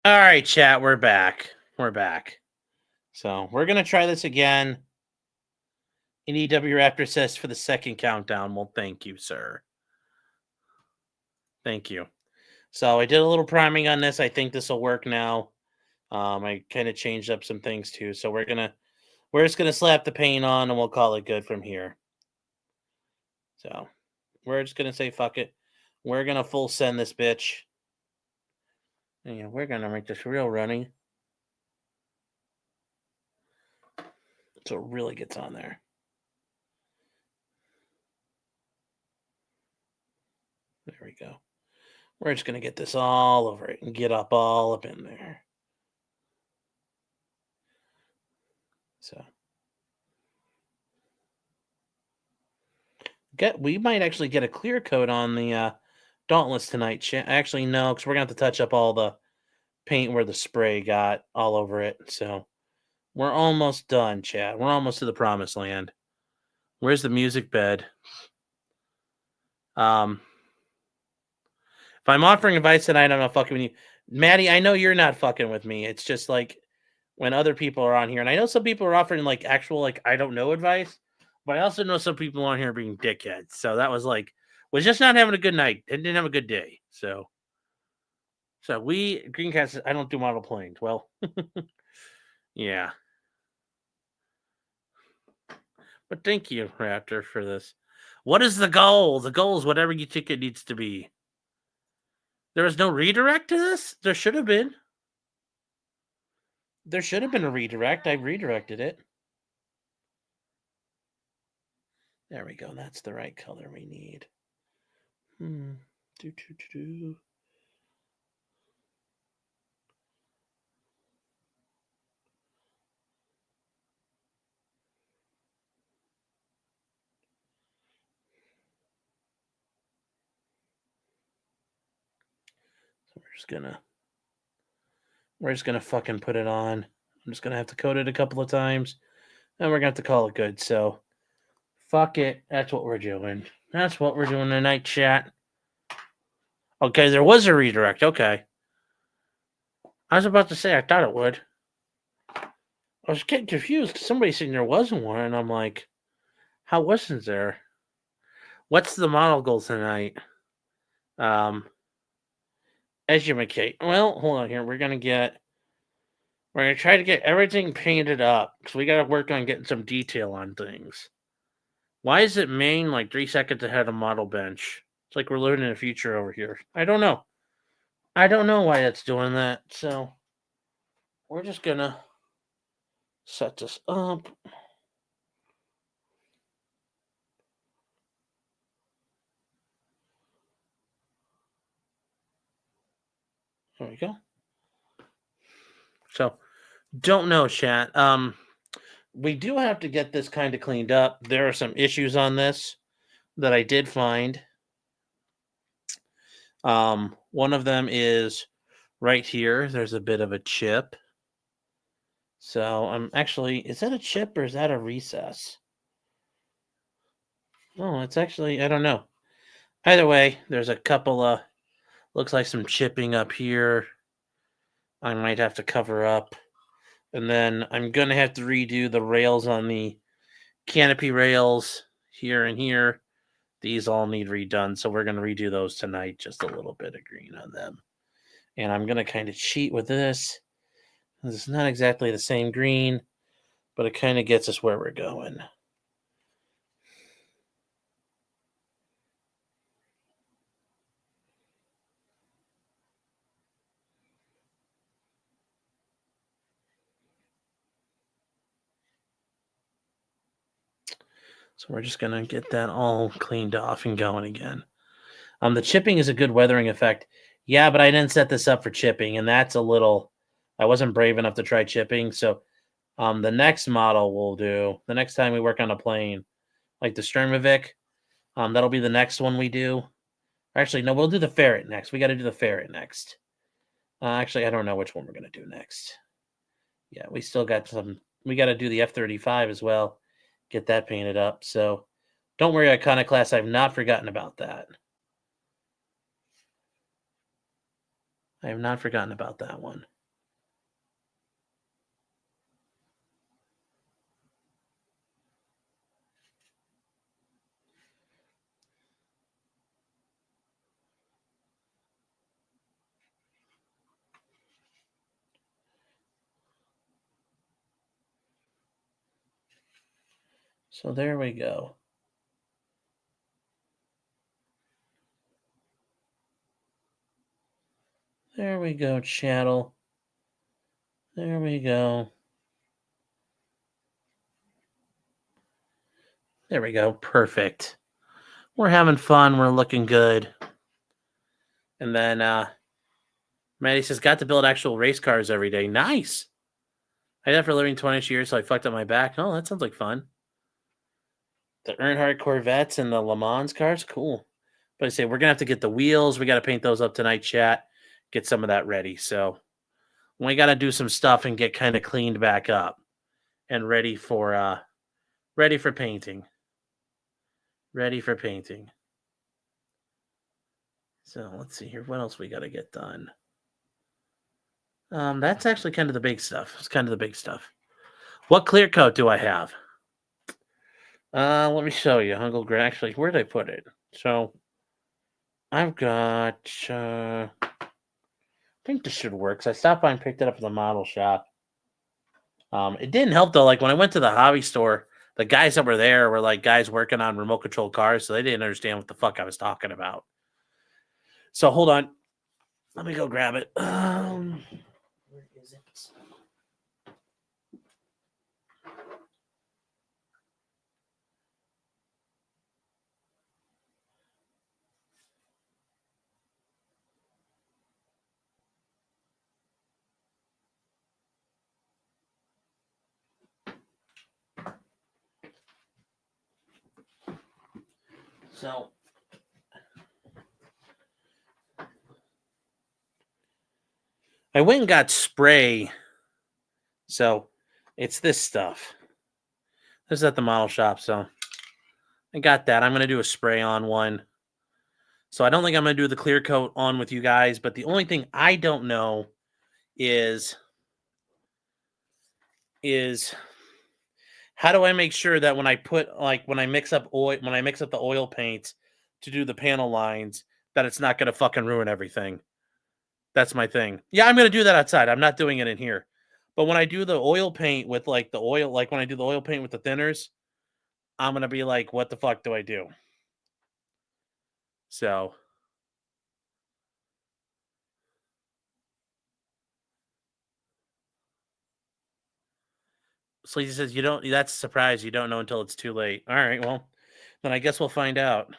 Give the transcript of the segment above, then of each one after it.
All right, chat, we're back. We're back. So we're gonna try this again. An EW Raptor says for the second countdown. Well, thank you, sir. Thank you. So I did a little priming on this. I think this will work now. I kind of changed up some things too. So we're just gonna slap the paint on and we'll call it good from here. So we're just gonna say fuck it. We're gonna full send this bitch. Yeah, we're gonna make this real runny. So it really gets on there. There we go. We're just going to get this all over it and get all up in there. So we might actually get a clear coat on the Dauntless tonight. Actually, no, because we're going to have to touch up all the paint where the spray got all over it. So we're almost done, chat. We're almost to the promised land. Where's the music bed? If I'm offering advice tonight, I'm not fucking with you. Maddie, I know you're not fucking with me. It's just like when other people are on here, and I know some people are offering like actual like I don't know advice, but I also know some people on here being dickheads. So that was just not having a good night. It didn't have a good day. So we Greencast. I don't do model planes. Well, yeah. But thank you, Raptor, for this. What is the goal? The goal is whatever you think it needs to be. There was no redirect to this? There should have been. There should have been a redirect. I redirected it. There we go. That's the right color we need. We're just gonna fucking put it on. I'm just gonna have to coat it a couple of times, and we're gonna have to call it good. So, fuck it. That's what we're doing. That's what we're doing tonight, chat. Okay, there was a redirect. Okay, I was about to say I thought it would. I was getting confused because somebody saying there wasn't one, and I'm like, how wasn't there? What's the model goal tonight? Educate. Well, hold on here. We're gonna try to get everything painted up because we got to work on getting some detail on things. Why is it main like 3 seconds ahead of model bench? It's like we're living in the future over here. I don't know. I don't know why that's doing that. So we're just gonna set this up. There we go. So don't know, chat. We do have to get this kind of cleaned up. There are some issues on this that I did find. One of them is right here. There's a bit of a chip. So I'm actually, is that a chip or is that a recess? Oh, it's actually, I don't know. Either way, there's a couple of, looks like some chipping up here. I might have to cover up. And then I'm going to have to redo the rails on the canopy rails here and here. These all need redone. So we're going to redo those tonight. Just a little bit of green on them. And I'm going to kind of cheat with this. It's not exactly the same green, but it kind of gets us where we're going. So we're just going to get that all cleaned off and going again. The chipping is a good weathering effect. Yeah, but I didn't set this up for chipping, and that's a little... I wasn't brave enough to try chipping, so the next model we'll do, the next time we work on a plane, like the Sturmovik, that'll be the next one we do. Actually, no, we'll do the Ferret next. We got to do the Ferret next. Actually, I don't know which one we're going to do next. Yeah, we still got some... We got to do the F-35 as well. Get that painted up. So don't worry, Iconoclast. I've not forgotten about that. I have not forgotten about that one. So there we go. There we go, chattel. There we go. There we go. Perfect. We're having fun. We're looking good. And then Maddie says, got to build actual race cars every day. Nice. I did that for a living 20 years, so I fucked up my back. Oh, that sounds like fun. The Earnhardt Corvettes and the Le Mans cars, cool. But I say we're gonna have to get the wheels. We got to paint those up tonight, chat. Get some of that ready. So we got to do some stuff and get kind of cleaned back up and ready for painting. Ready for painting. So let's see here. What else we got to get done? That's actually kind of the big stuff. It's kind of the big stuff. What clear coat do I have? Let me show you. Actually, where did I put it? So I've got. I think this should work. So I stopped by and picked it up at the model shop. It didn't help though. Like when I went to the hobby store, the guys that were there were like guys working on remote control cars, so they didn't understand what the fuck I was talking about. So hold on, let me go grab it. Where is it? So I went and got spray. So it's this stuff. This is at the model shop. So I got that. I'm going to do a spray on one. So I don't think I'm going to do the clear coat on with you guys. But the only thing I don't know is how do I make sure that when I mix up the oil paint to do the panel lines, that it's not going to fucking ruin everything. That's my thing. Yeah, I'm going to do that outside. I'm not doing it in here. But when I do the oil paint with when I do the oil paint with the thinners, I'm going to be like, what the fuck do I do? So Sleazy says that's a surprise. You don't know until it's too late. All right, well, then I guess we'll find out.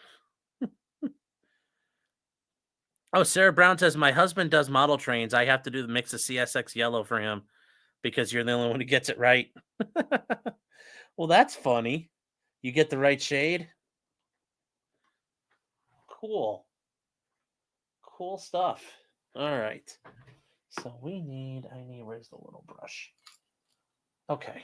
Oh, Sarah Brown says, my husband does model trains. I have to do the mix of CSX yellow for him because you're the only one who gets it right. Well, that's funny. You get the right shade? Cool. Cool stuff. All right. So where's the little brush? Okay.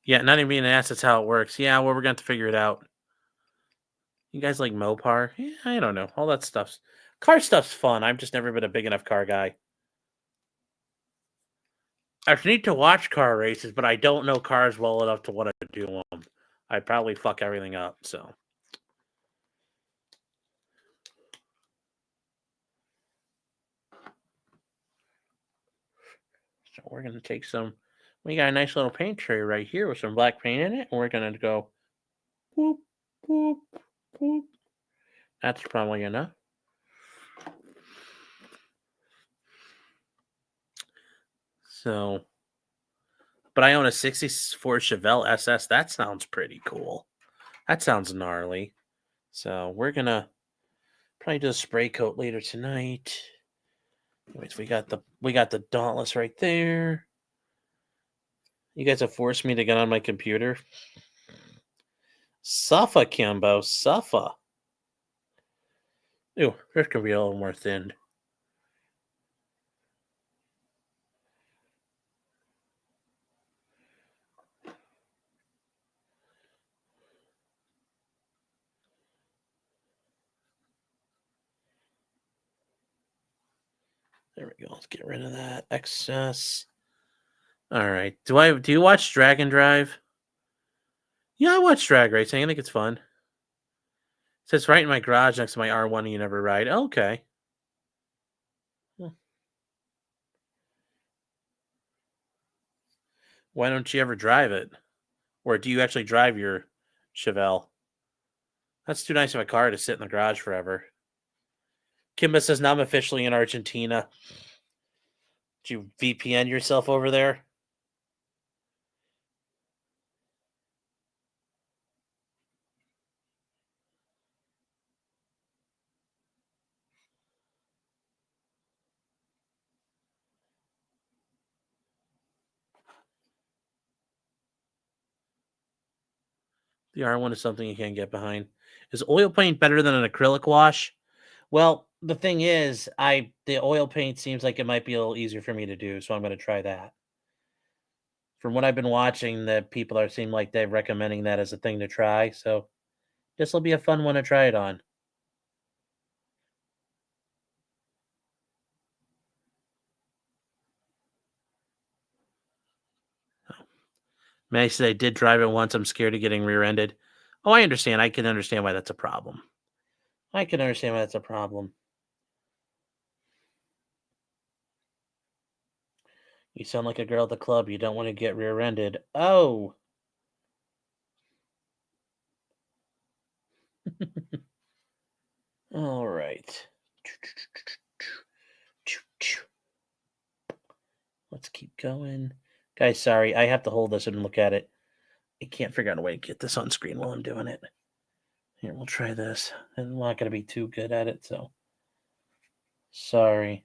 Yeah, not even being an ass, that's how it works. Yeah, well, we're going to have to figure it out. You guys like Mopar? Yeah, I don't know. All that stuff's... Car stuff's fun. I've just never been a big enough car guy. I need to watch car races, but I don't know cars well enough to want to do them. I'd probably fuck everything up, so... So we're going to take some... We got a nice little paint tray right here with some black paint in it, and we're going to go... Whoop, whoop, whoop. That's probably enough. So... But I own a 64 Chevelle SS. That sounds pretty cool. That sounds gnarly. So we're going to probably do a spray coat later tonight. Anyways, we got the Dauntless right there. You guys have forced me to get on my computer. Suffa, Kimbo. Suffa. Ew, this could be a little more thinned. There we go. Let's get rid of that excess. All right. Do you watch Drag and Drive? Yeah, I watch drag racing. I think it's fun. It says right in my garage next to my R1 you never ride. Okay. Why don't you ever drive it? Or do you actually drive your Chevelle? That's too nice of a car to sit in the garage forever. Kimba says, now I'm officially in Argentina. Did you VPN yourself over there? The R1 is something you can't get behind. Is oil paint better than an acrylic wash? Well, the thing is, the oil paint seems like it might be a little easier for me to do, so I'm going to try that. From what I've been watching, that people are seem like they're recommending that as a thing to try. So this will be a fun one to try it on. May I say I did drive it once. I'm scared of getting rear-ended. Oh, I understand. I can understand why that's a problem. I can understand why that's a problem. You sound like a girl at the club. You don't want to get rear-ended. Oh. All right. Let's keep going. Guys, sorry. I have to hold this and look at it. I can't figure out a way to get this on screen while I'm doing it. Here, we'll try this. I'm not going to be too good at it, so sorry.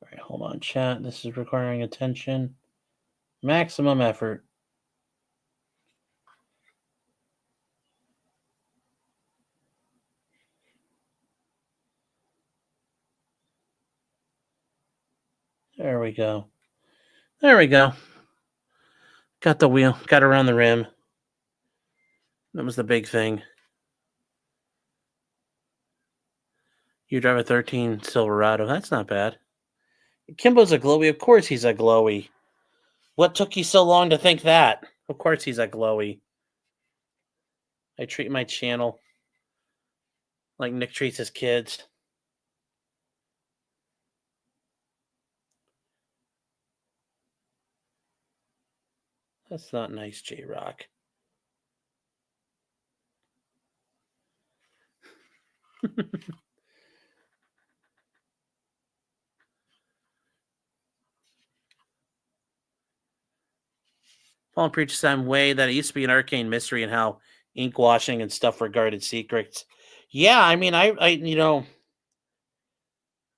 All right, hold on, chat. This is requiring attention. Maximum effort. There we go. There we go. Got the wheel. Got around the rim. That was the big thing. You drive a 13 Silverado. That's not bad. Kimbo's a glowy. Of course he's a glowy. What took you so long to think that? Of course he's a glowy. I treat my channel like Nick treats his kids. That's not nice, J-Rock. Paul preaches some way that it used to be an arcane mystery and how ink washing and stuff were guarded secrets. Yeah, I mean, it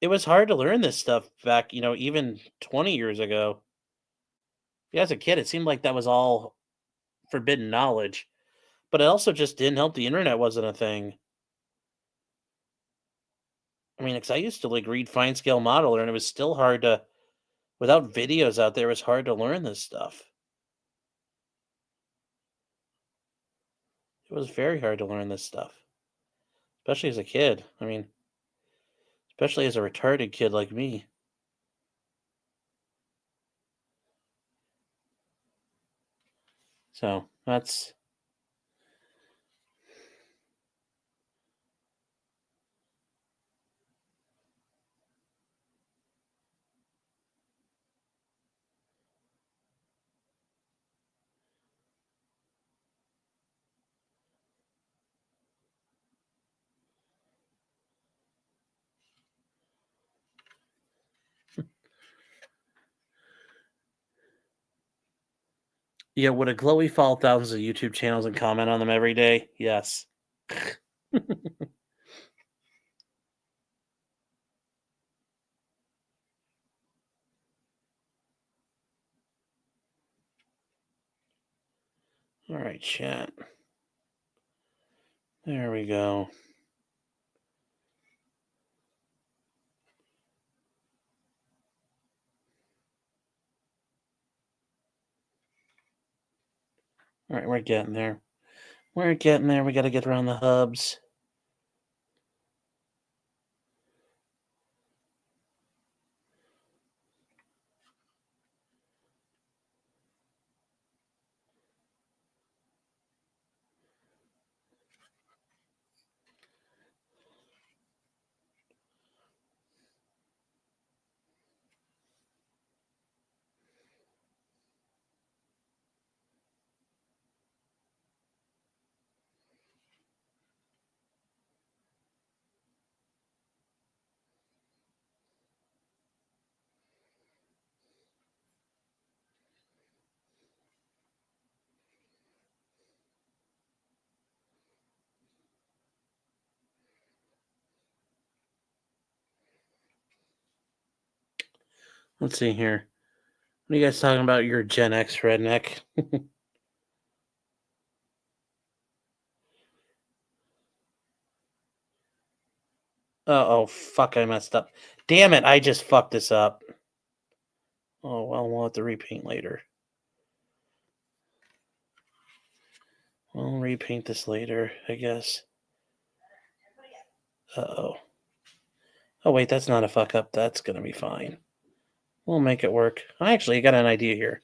was hard to learn this stuff back, even 20 years ago. Yeah, as a kid, it seemed like that was all forbidden knowledge, but it also just didn't help the internet wasn't a thing. I mean, because I used to like read Fine Scale Modeler, and it was still hard to, without videos out there, it was hard to learn this stuff. It was very hard to learn this stuff, especially as a kid. I mean, especially as a retarded kid like me. So that's yeah. Would a glowy follow thousands of YouTube channels and comment on them every day? Yes. All right, chat. There we go. All right, we're getting there. We're getting there. We got to get around the hubs. Let's see here. What are you guys talking about? Your Gen X redneck. Oh, fuck, I messed up. Damn it, I just fucked this up. Oh, well, we'll have to repaint later. We'll repaint this later, I guess. Uh-oh. Oh, wait, that's not a fuck up. That's going to be fine. We'll make it work. I actually got an idea here.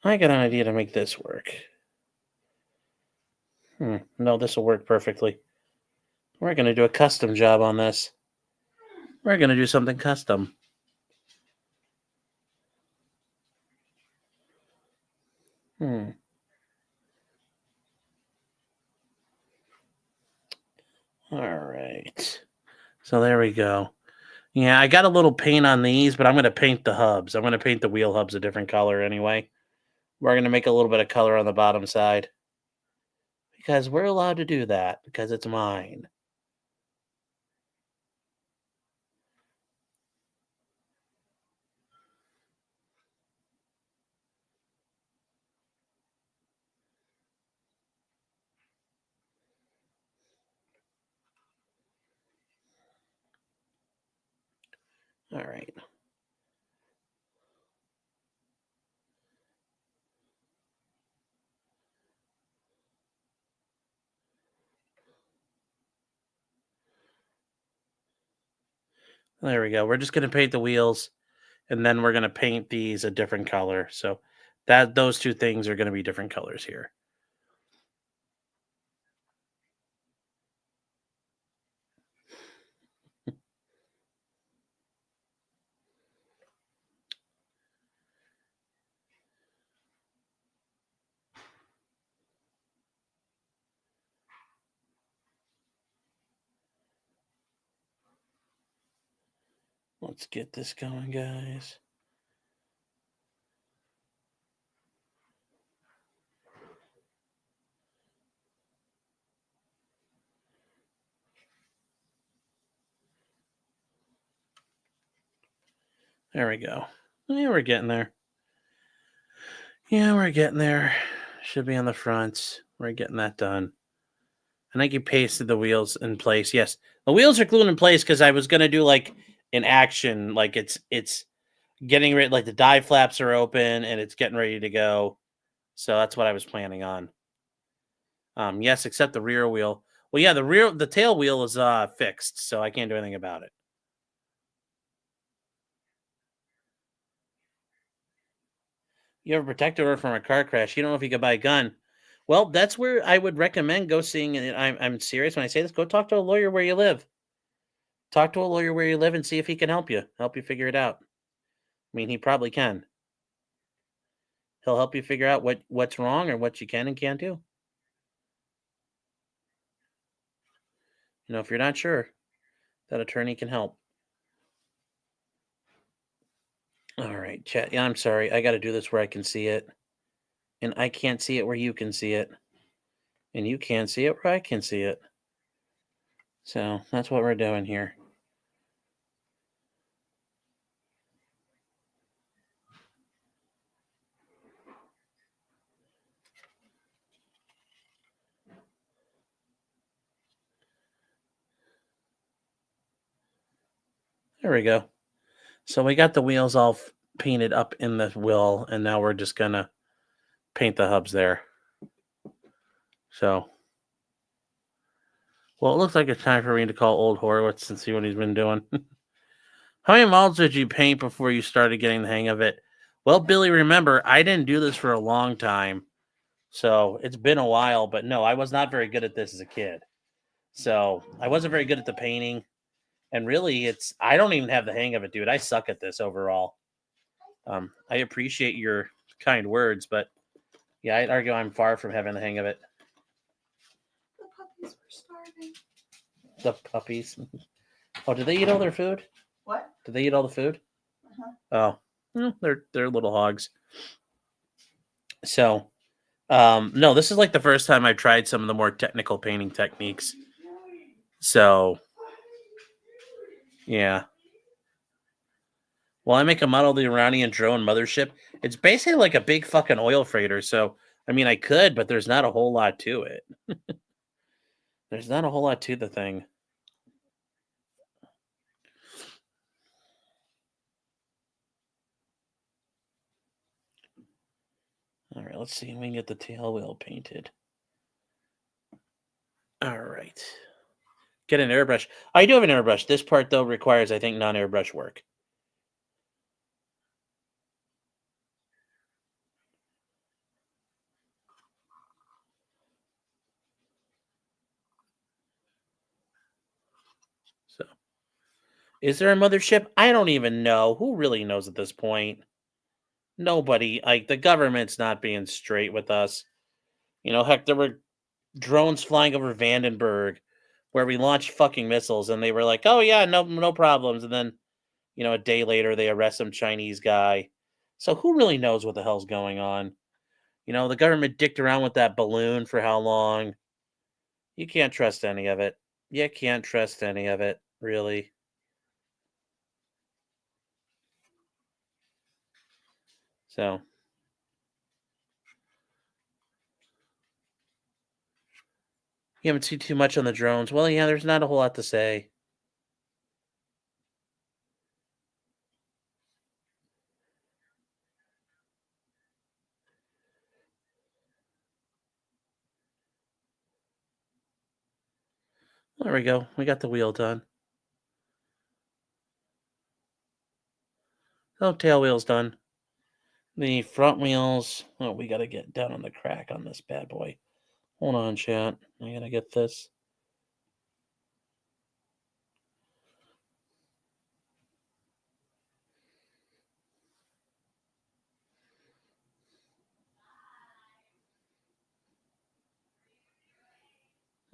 I got an idea to make this work. No, this will work perfectly. We're going to do a custom job on this. We're going to do something custom. All right. So there we go. Yeah, I got a little paint on these, but I'm going to paint the hubs. I'm going to paint the wheel hubs a different color anyway. We're going to make a little bit of color on the bottom side. Because we're allowed to do that, because it's mine. All right. There we go. We're just going to paint the wheels, and then we're going to paint these a different color. So those two things are going to be different colors here. Let's get this going, guys. There we go. Yeah, we're getting there. Yeah, we're getting there. Should be on the front. We're getting that done. I think you pasted the wheels in place. Yes, the wheels are glued in place because I was gonna do like an action, like it's getting ready, like the die flaps are open and it's getting ready to go. So that's what I was planning on. Yes, except the rear wheel. Well, yeah, the tail wheel is fixed, so I can't do anything about it. You have a protective order from a car crash. You don't know if you could buy a gun. Well, that's where I would recommend go seeing. And I'm serious when I say this. Go talk to a lawyer where you live. Talk to a lawyer where you live and see if he can help you figure it out. I mean, he probably can. He'll help you figure out what's wrong or what you can and can't do. You know, if you're not sure, that attorney can help. All right, chat. Yeah, I'm sorry. I got to do this where I can see it, and I can't see it where you can see it, and you can't see it where I can see it. So that's what we're doing here. There we go. So we got the wheels all painted up in the wheel, and now we're just gonna paint the hubs there. So, well, it looks like it's time for me to call old Horowitz and see what he's been doing. How many models did you paint before you started getting the hang of it? Well, Billy, remember, I didn't do this for a long time. So it's been a while, but no, I was not very good at this as a kid. So I wasn't very good at the painting. And really, I don't even have the hang of it, dude. I suck at this overall. I appreciate your kind words, but yeah, I'd argue I'm far from having the hang of it. The puppies were starving. The puppies. Oh, did they eat all their food? What? Did they eat all the food? Uh-huh. Oh, they're little hogs. So, no, this is like the first time I've tried some of the more technical painting techniques. So, yeah. Well, I make a model of the Iranian drone mothership. It's basically like a big fucking oil freighter. So, I mean, I could, but there's not a whole lot to it. There's not a whole lot to the thing. All right, let's see if we can get the tail wheel painted. All right. Get an airbrush. I do have an airbrush. This part, though, requires, I think, non-airbrush work. So, is there a mothership? I don't even know. Who really knows at this point? Nobody. Like, the government's not being straight with us. You know, heck, there were drones flying over Vandenberg where we launched fucking missiles, and they were like, "Oh yeah, no problems." And then, you know, a day later, they arrest some Chinese guy. So who really knows what the hell's going on? You know, the government dicked around with that balloon for how long? You can't trust any of it. You can't trust any of it, really. So, you haven't seen too much on the drones. Well, yeah, there's not a whole lot to say. There we go. We got the wheel done. Oh, tail wheel's done. The front wheels. Oh, we got to get down on the crack on this bad boy. Hold on, chat. I got to get this.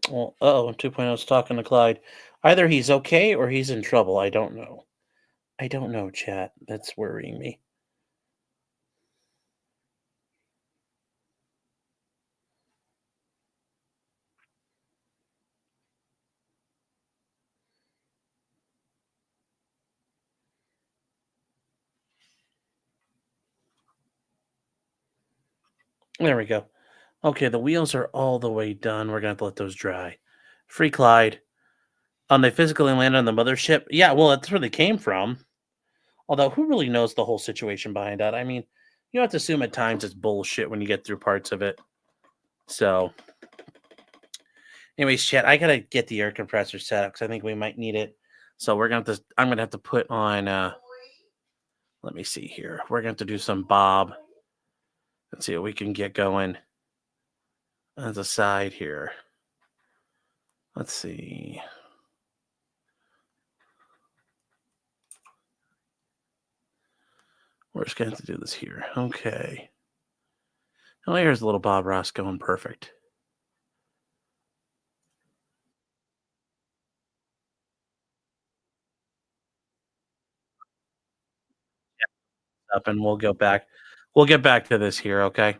Well, 2.0 is talking to Clyde. Either he's okay or he's in trouble. I don't know. I don't know, chat. That's worrying me. There we go. Okay, the wheels are all the way done. We're going to have to let those dry. Free Clyde. They physically landed on the mothership. Yeah, well, that's where they came from. Although, who really knows the whole situation behind that? I mean, you have to assume at times it's bullshit when you get through parts of it. So, anyways, chat, I got to get the air compressor set up because I think we might need it. So, I'm going to have to put on, let me see here. We're going to have to do some Bob. Let's see what we can get going as a side here. Let's see. We're just going to have to do this here. Okay. Oh, here's a little Bob Ross going perfect. Up, and we'll go back. We'll get back to this here, okay?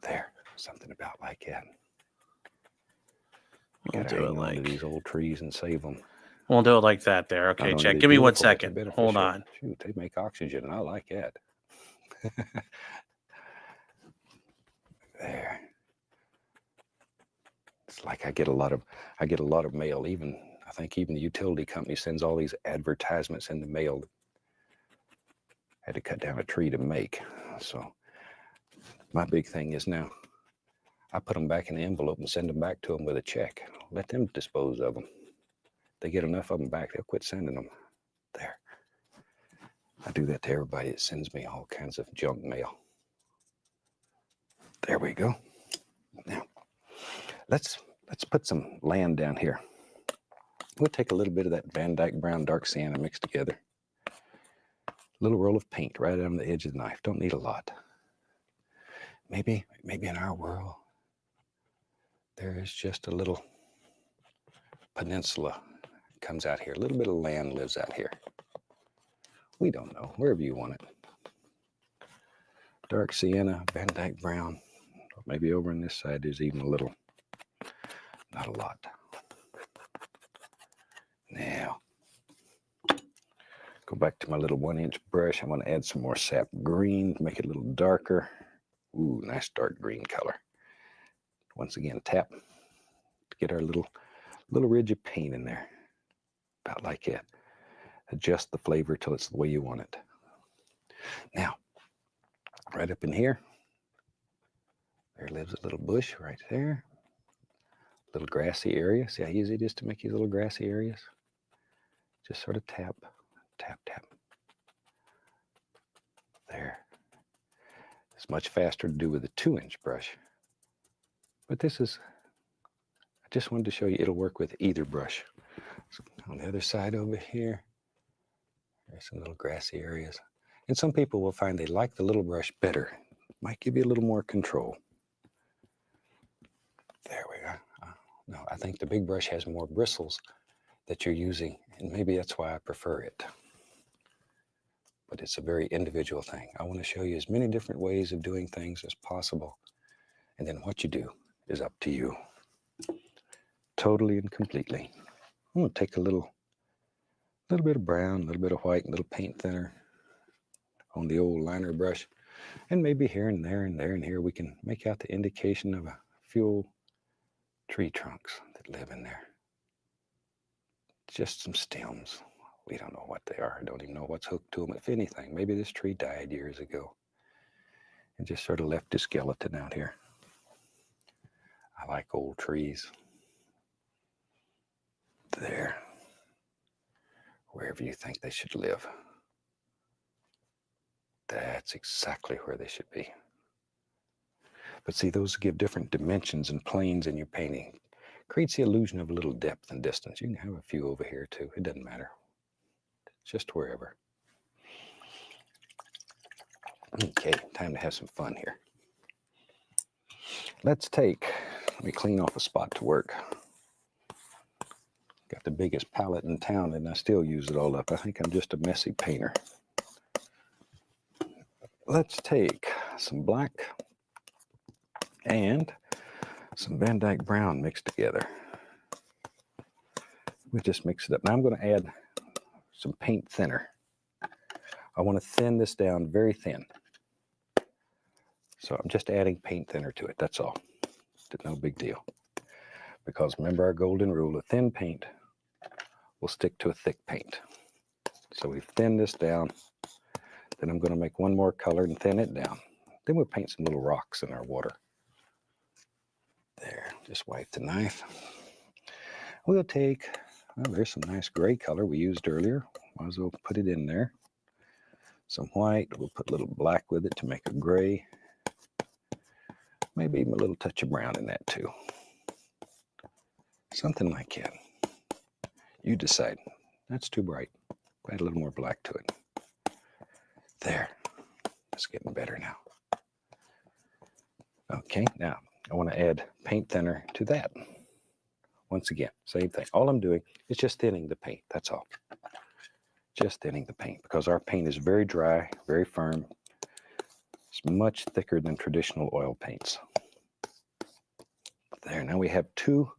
There, something about like that. We'll Gotta do it hang on to like these old trees and save them. we'll do it like that there. Okay, Not only check. they Give me 1 beautiful, but they're second. Hold beneficial. on. Shoot, they make oxygen, and I like that. There. It's like I get a lot of mail. Even I think even the utility company sends all these advertisements in the mail. Had to cut down a tree to make. So My big thing is now, I put them back in the envelope and send them back to them with a check. Let them dispose of them. They get enough of them back, they'll quit sending them. There. I do that to everybody that sends me all kinds of junk mail. There we go. Now, let's put some land down here. We'll take a little bit of that Van Dyke Brown Dark Sienna mixed together. A little roll of paint right on the edge of the knife. Don't need a lot. Maybe in our world, there is just a little peninsula comes out here. A little bit of land lives out here. We don't know, wherever you want it. Dark Sienna, Van Dyke Brown. Maybe over on this side, there's even a little, not a lot. Now, go back to my little 1-inch brush. I want to add some more sap green to make it a little darker. Ooh, nice dark green color. Once again, tap to get our little ridge of paint in there. About like that. Adjust the flavor till it's the way you want it. Now, right up in here, there lives a little bush right there. Little grassy area. See how easy it is to make these little grassy areas? Just sort of tap, tap, tap. There. It's much faster to do with a 2-inch brush. But this is, I just wanted to show you it'll work with either brush. So on the other side over here, there's some little grassy areas. And some people will find they like the little brush better. Might give you a little more control. There we go. No, I think the big brush has more bristles that you're using, and maybe that's why I prefer it. But it's a very individual thing. I want to show you as many different ways of doing things as possible. And then what you do is up to you. Totally and completely. I'm going to take a little bit of brown, a little bit of white, a little paint thinner on the old liner brush. And maybe here and there and there and here we can make out the indication of a few tree trunks that live in there. Just some stems. We don't know what they are. I don't even know what's hooked to them, if anything. Maybe this tree died years ago and just sort of left a skeleton out here. I like old trees. There. Wherever you think they should live. That's exactly where they should be. But see, those give different dimensions and planes in your painting. Creates the illusion of a little depth and distance. You can have a few over here too. It doesn't matter. Just wherever. Okay, time to have some fun here. Let me clean off a spot to work. Got the biggest palette in town and I still use it all up. I think I'm just a messy painter. Let's take some black and some Van Dyke Brown mixed together. We just mix it up. Now I'm going to add some paint thinner. I want to thin this down very thin. So I'm just adding paint thinner to it, that's all. It's no big deal. Because remember our golden rule, a thin paint will stick to a thick paint. So we've thinned this down. Then I'm going to make one more color and thin it down. Then we'll paint some little rocks in our water. There, just wipe the knife. We'll take, well, there's some nice gray color we used earlier. Might as well put it in there. Some white, we'll put a little black with it to make a gray. Maybe even a little touch of brown in that too. Something like that. You decide. That's too bright. Add a little more black to it. There. It's getting better now. Okay, now I want to add paint thinner to that. Once again, same thing. All I'm doing is just thinning the paint. That's all. Just thinning the paint because our paint is very dry, very firm. It's much thicker than traditional oil paints. There, now we have 2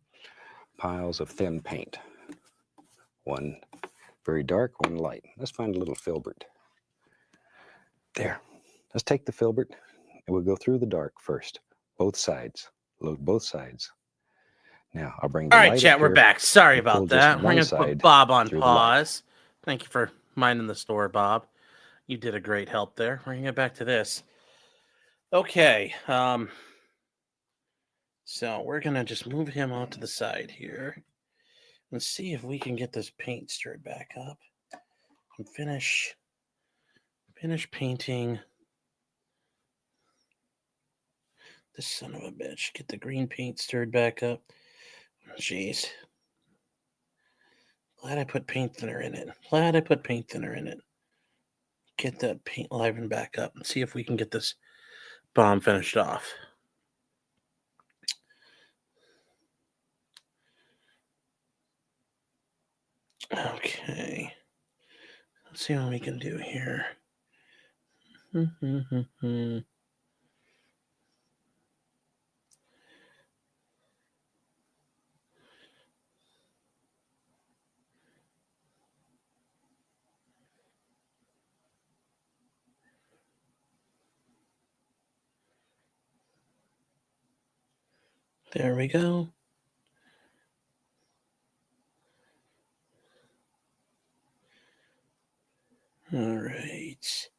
piles of thin paint. One very dark, one light. Let's find a little filbert. There. Let's take the filbert and we'll go through the dark first. Both sides. Load both sides. Now I'll bring the All light right, up chat, we're here back. Sorry and pull about just that. We're one going to put side Bob on through the light. pause. Thank you for minding the store, Bob. You did a great help there. We're going to get back to this. Okay. So we're gonna just move him out to the side here and see if we can get this paint stirred back up and finish painting this son of a bitch. Get the green paint stirred back up. Jeez. Glad I put paint thinner in it. Get that paint livened back up and see if we can get this bomb finished off. Okay. Let's see what we can do here. There we go. All right.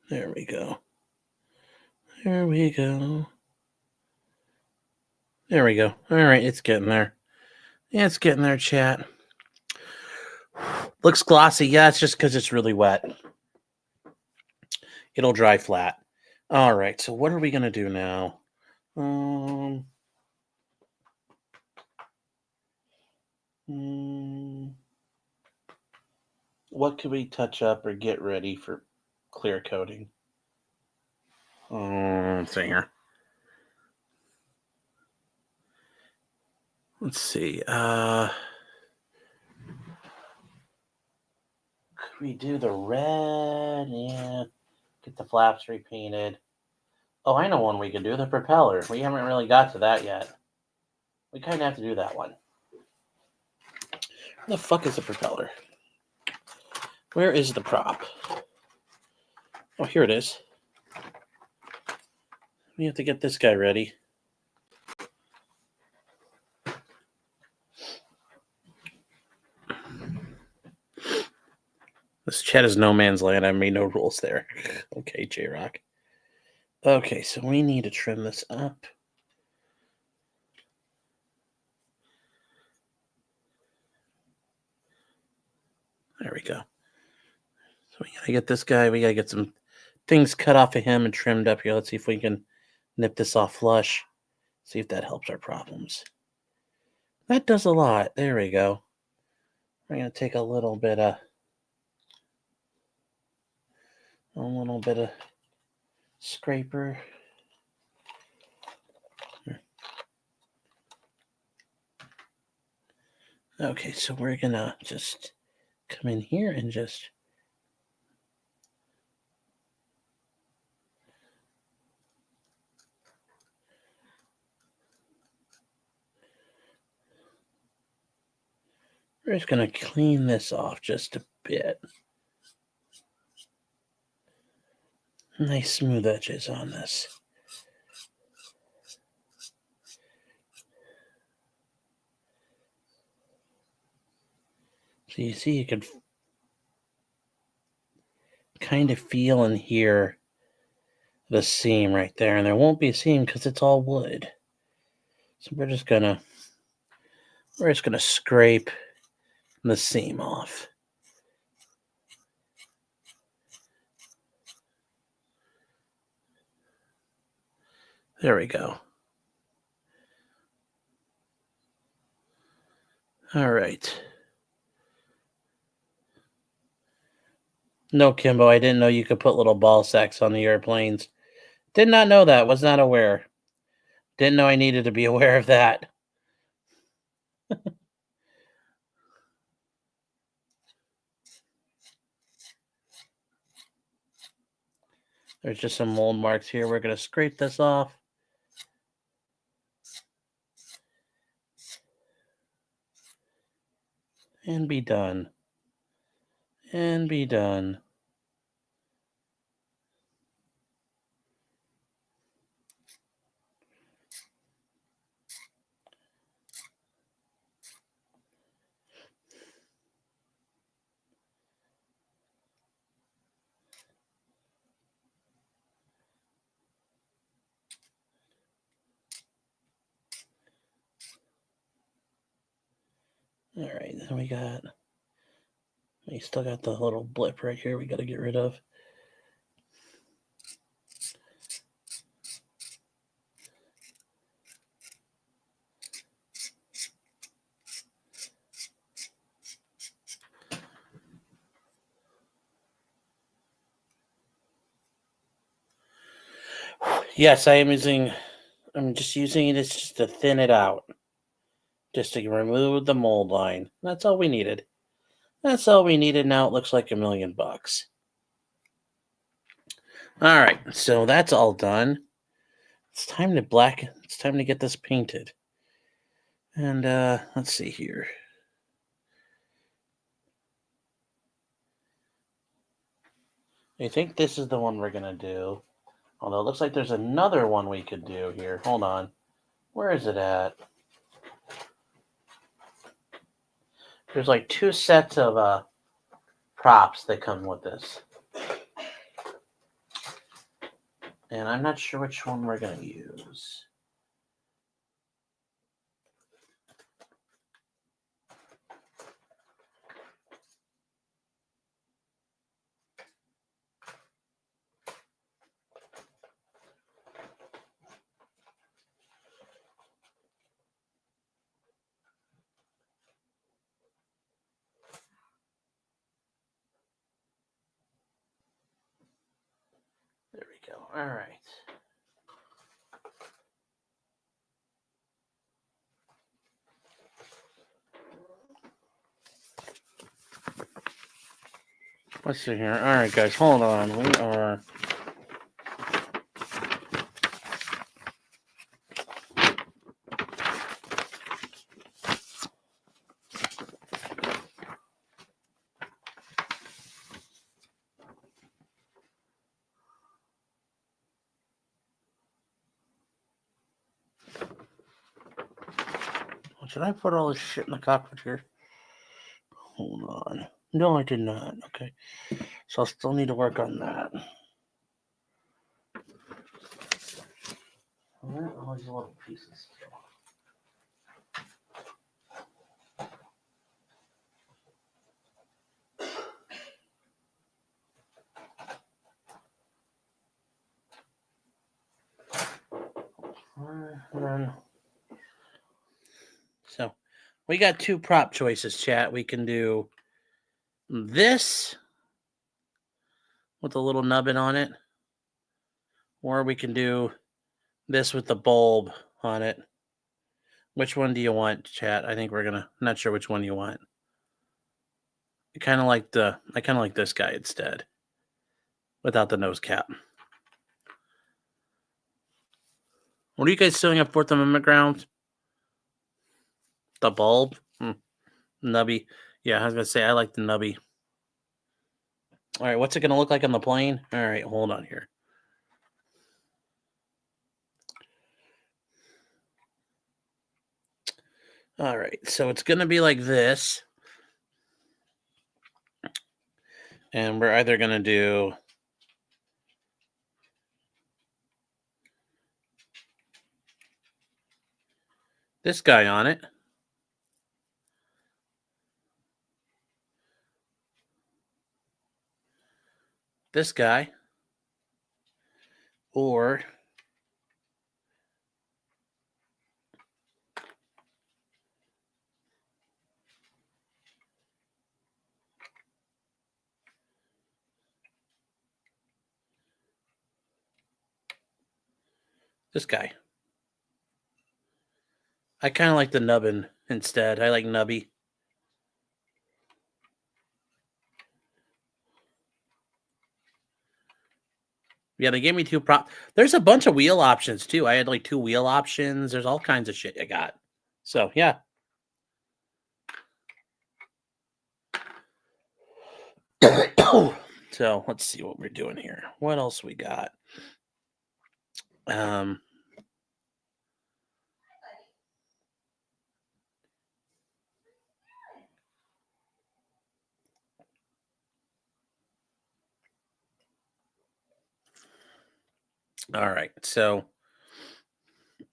There we go. There we go. There we go. All right, it's getting there. Yeah, it's getting there, chat. Looks glossy. Yeah, it's just because it's really wet. It'll dry flat. All right, so what are we going to do now? What could we touch up or get ready for clear coating? Let's see here. Let's see. Could we do the red? Yeah. Get the flaps repainted. Oh, I know one we could do. The propeller. We haven't really got to that yet. We kind of have to do that one. Where the fuck is the propeller? Where is the prop? Oh, here it is. We have to get this guy ready. This chat is no man's land. I made no rules there. Okay, J-Rock. Okay, so we need to trim this up. There we go. So we gotta get this guy. We gotta get some things cut off of him and trimmed up here. Let's see if we can nip this off flush. See if that helps our problems. That does a lot. There we go. We're gonna take a little bit of scraper. Okay, so we're gonna just come in here and just we're just gonna clean this off just a bit. Nice smooth edges on this. So you see, you can kind of feel and hear the seam right there, and there won't be a seam because it's all wood. So we're just gonna scrape the seam off. There we go. All right. No, Kimbo, I didn't know you could put little ball sacks on the airplanes. Did not know that. Was not aware. Didn't know I needed to be aware of that. There's just some mold marks here. We're going to scrape this off. And be done. And be done. All right, then we still got the little blip right here we got to get rid of. Yes, I'm just using it just to thin it out. Just to remove the mold line. That's all we needed. That's all we needed. Now it looks like $1 million. All right, so that's all done. It's time to blacken. It's time to get this painted. And let's see here. I think this is the one we're gonna do. Although it looks like there's another one we could do here. Hold on. Where is it at? There's like 2 sets of props that come with this. And I'm not sure which one we're gonna use. There we go. All right. Let's see here. All right, guys, hold on. We are. Should I put all this shit in the cockpit here? Hold on. No, I did not. Okay. So I'll still need to work on that. Where are all these little pieces? So we got 2 prop choices, chat. We can do this with a little nubbin on it, or we can do this with the bulb on it. Which one do you want, chat? I think not sure which one you want. I kind of like this guy instead, without the nose cap. What are you guys doing at Fourth Amendment grounds? The bulb? Nubby. Yeah, I was going to say, I like the nubby. All right, what's it going to look like on the plane? All right, hold on here. All right, so it's going to be like this. And we're either going to do this guy on it. This guy. Or this guy. I kind of like the nubbin instead. I like nubby. Yeah, they gave me 2 prop. There's a bunch of wheel options too. I had like 2 wheel options. There's all kinds of shit I got. So yeah. So let's see what we're doing here. What else we got? All right. So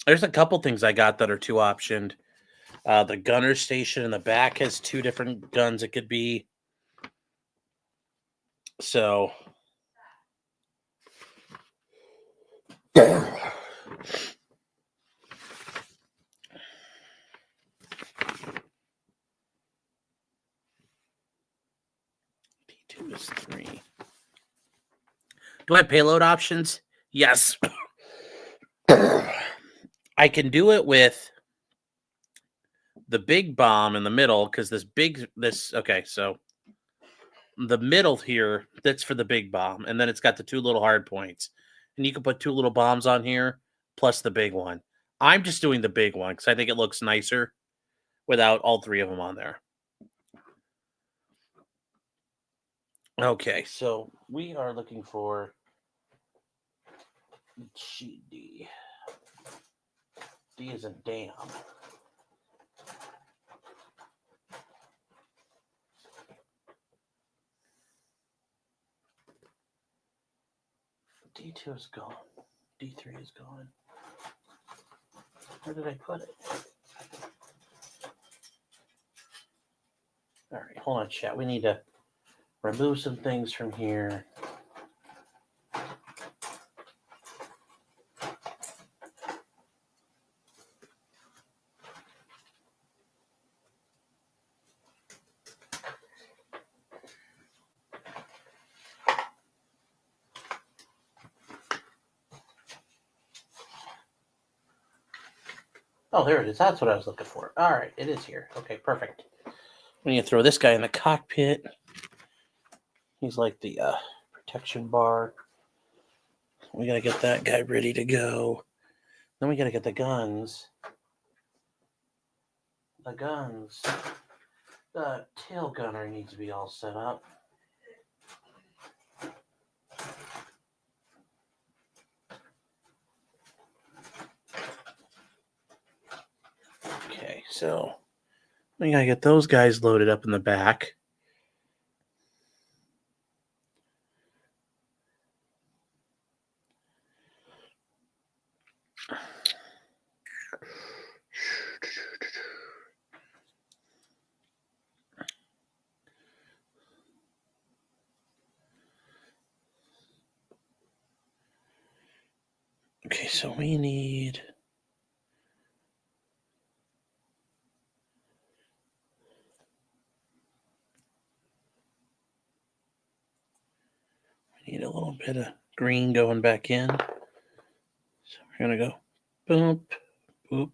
there's a couple things I got that are 2 optioned. The gunner station in the back has 2 different guns it could be. So D2 is 3. Do I have payload options? Yes. I can do it with the big bomb in the middle because okay, so the middle here, that's for the big bomb, and then it's got the 2 little hard points. And you can put 2 little bombs on here plus the big one. I'm just doing the big one because I think it looks nicer without all 3 of them on there. Okay, so we are looking for GD. D is a damn. D2 is gone. D3 is gone. Where did I put it? All right, hold on, chat. We need to remove some things from here. Oh, there it is. That's what I was looking for. All right, it is here. Okay, perfect. We need to throw this guy in the cockpit. He's like the protection bar. We got to get that guy ready to go. Then we got to get the guns. The tail gunner needs to be all set up. Okay, so we got to get those guys loaded up in the back. Okay, so we need... Need a little bit of green going back in. So we're going to go boop, boop.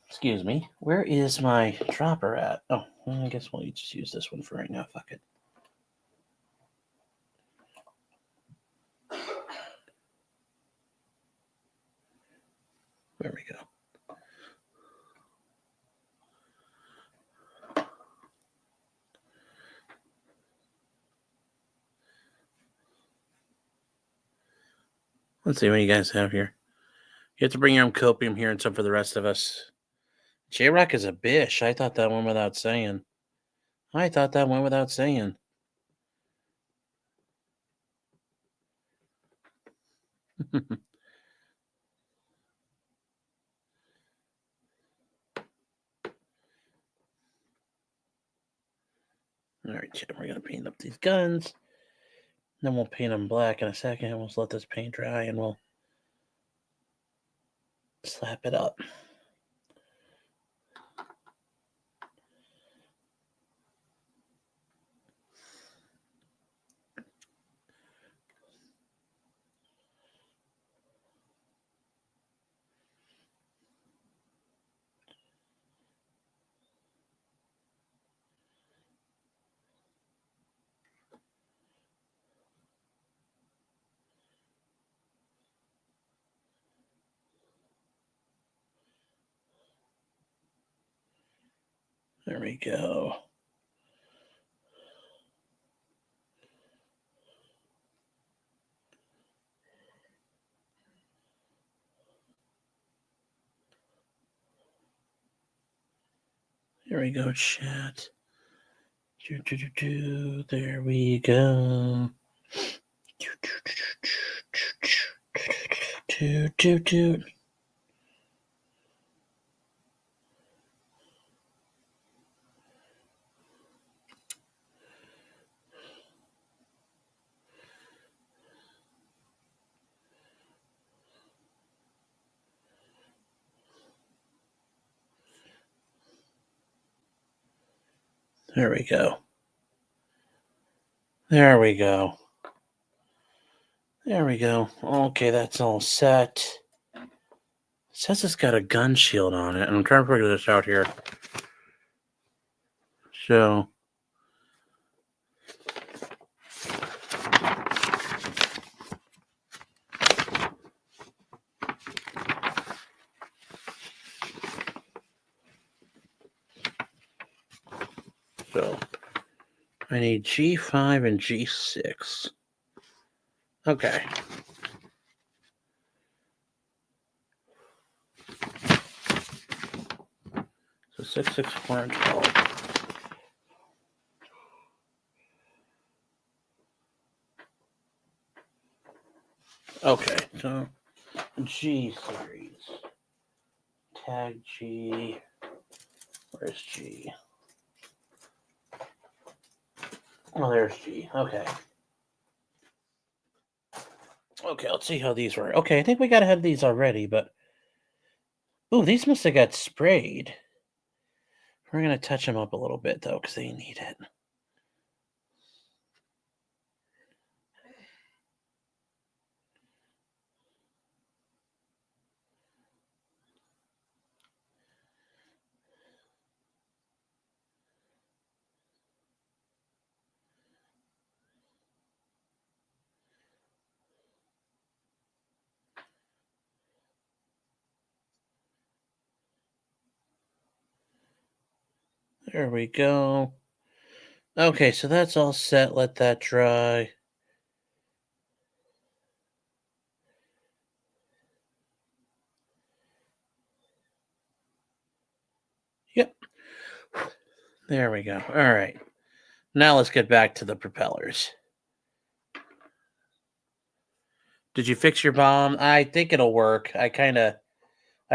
Excuse me. Where is my dropper at? Oh, well, I guess we'll just use this one for right now. Fuck it. There we go. Let's see what you guys have here. You have to bring your own copium here and some for the rest of us. J-Rock is a bish. I thought that went without saying. All right. Chat, we're going to paint up these guns. Then we'll paint them black in a second. We'll just let this paint dry and we'll slap it up. There we go. There we go, chat. There we go. Toot, toot, toot. There we go. There we go. There we go. Okay, that's all set. It says it's got a gun shield on it, and I'm trying to figure this out here. So, I need G5 and G6. Okay. So 6, 6, 4, and 12. Okay, so G series. Tag G. Where's G? Oh, there's G. Okay. Okay, let's see how these work. Okay, I think we gotta have these already, but... Ooh, these must have got sprayed. We're gonna touch them up a little bit, though, because they need it. There we go. Okay, so that's all set. Let that dry. Yep. There we go. All right. Now let's get back to the propellers. Did you fix your bomb? I think it'll work. I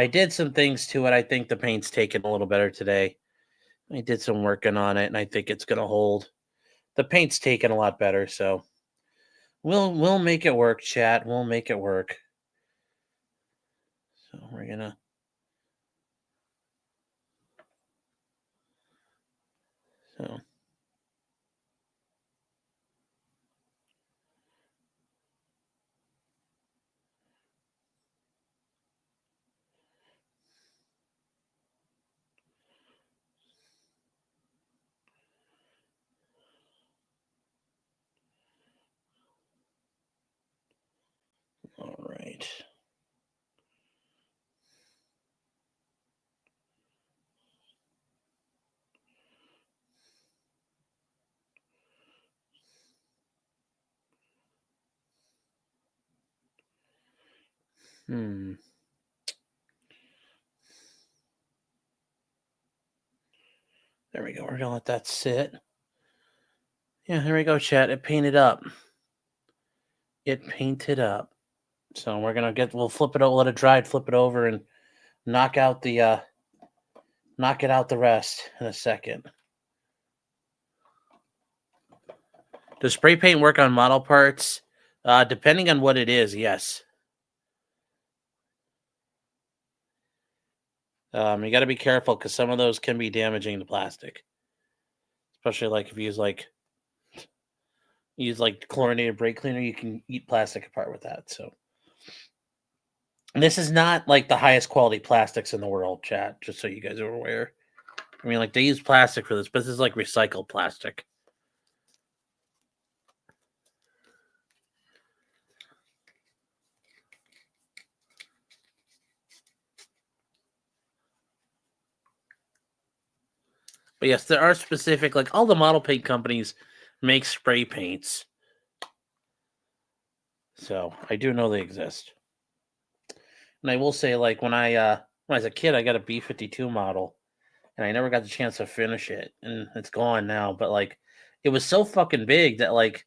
did some things to it. I think the paint's taken a little better today. I did some working on it, and I think it's gonna hold. The paint's taken a lot better, so we'll make it work, chat. We'll make it work. So we're gonna. So. All right. There we go. We're gonna let that sit. Yeah, there we go, chat. It painted up. It painted up. So we'll flip it over, let it dry, flip it over, and knock it out the rest in a second. Does spray paint work on model parts? Depending on what it is, yes. You got to be careful because some of those can be damaging to plastic, especially like if you use like chlorinated brake cleaner, you can eat plastic apart with that. So this is not like the highest quality plastics in the world, chat. Just so you guys are aware. I mean, like they use plastic for this, but this is like recycled plastic. But yes, there are specific, like all the model paint companies make spray paints. So I do know they exist. And I will say, like when I was a kid, I got a B-52 model, and I never got the chance to finish it, and it's gone now. But like, it was so fucking big that like,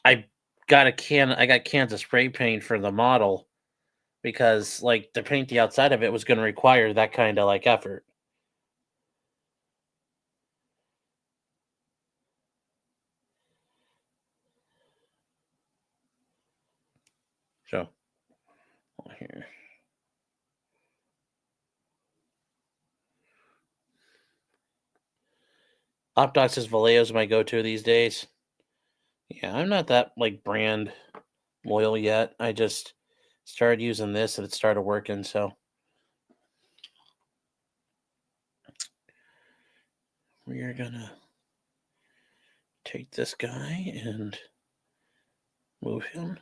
I got cans of spray paint for the model, because like to paint the outside of it was going to require that kind of like effort. So here. Opdoc says Vallejo's my go-to these days. Yeah, I'm not that like brand loyal yet. I just started using this and it started working. So we are gonna take this guy and move him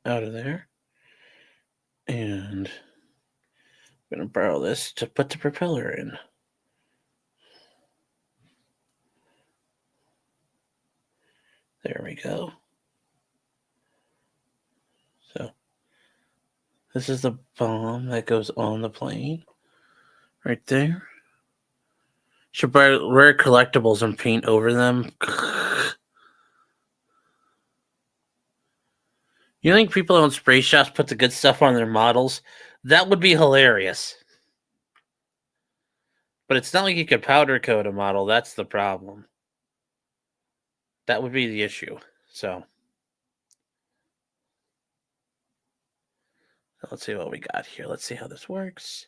out of there, and I'm gonna borrow this to put the propeller in. There we go. So this is the bomb that goes on the plane right there. Should buy rare collectibles and paint over them. You think people on spray shops put the good stuff on their models? That would be hilarious. But it's not like you could powder coat a model. That's the problem. That would be the issue. So let's see what we got here. Let's see how this works.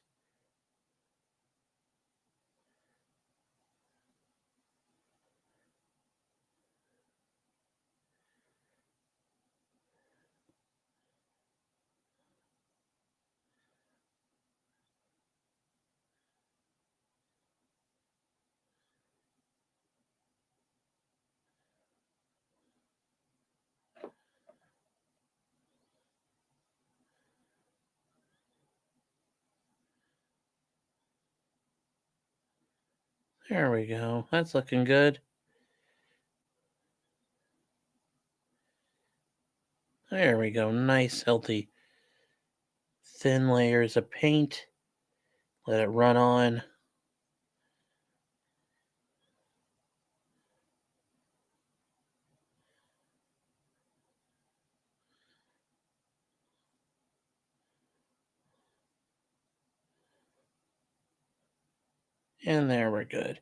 There we go. That's looking good. There we go. Nice, healthy, thin layers of paint. Let it run on. And there we're good.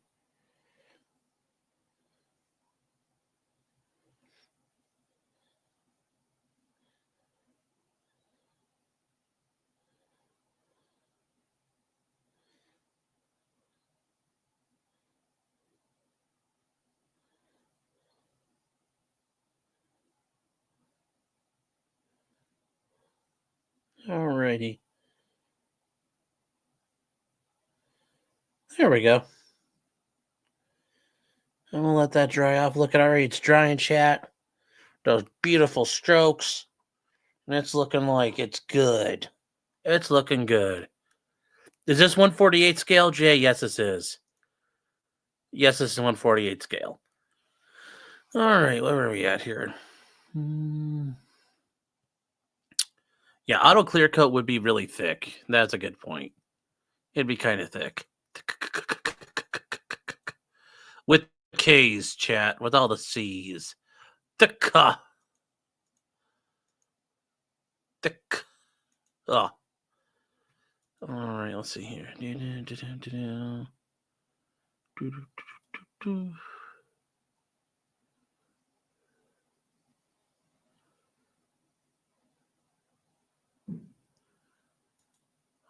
Alrighty. There we go. I'm gonna let that dry off. Look at already, it's dry in chat. Those beautiful strokes. And it's looking like it's good. It's looking good. Is this 148 scale, Jay? Yes, this is. Yes, this is 148 scale. Alright, where are we at here? Yeah, auto clear coat would be really thick. That's a good point. It'd be kind of thick. With K's, chat, with all the C's. Thick. Thick. Oh. Alright, let's see here.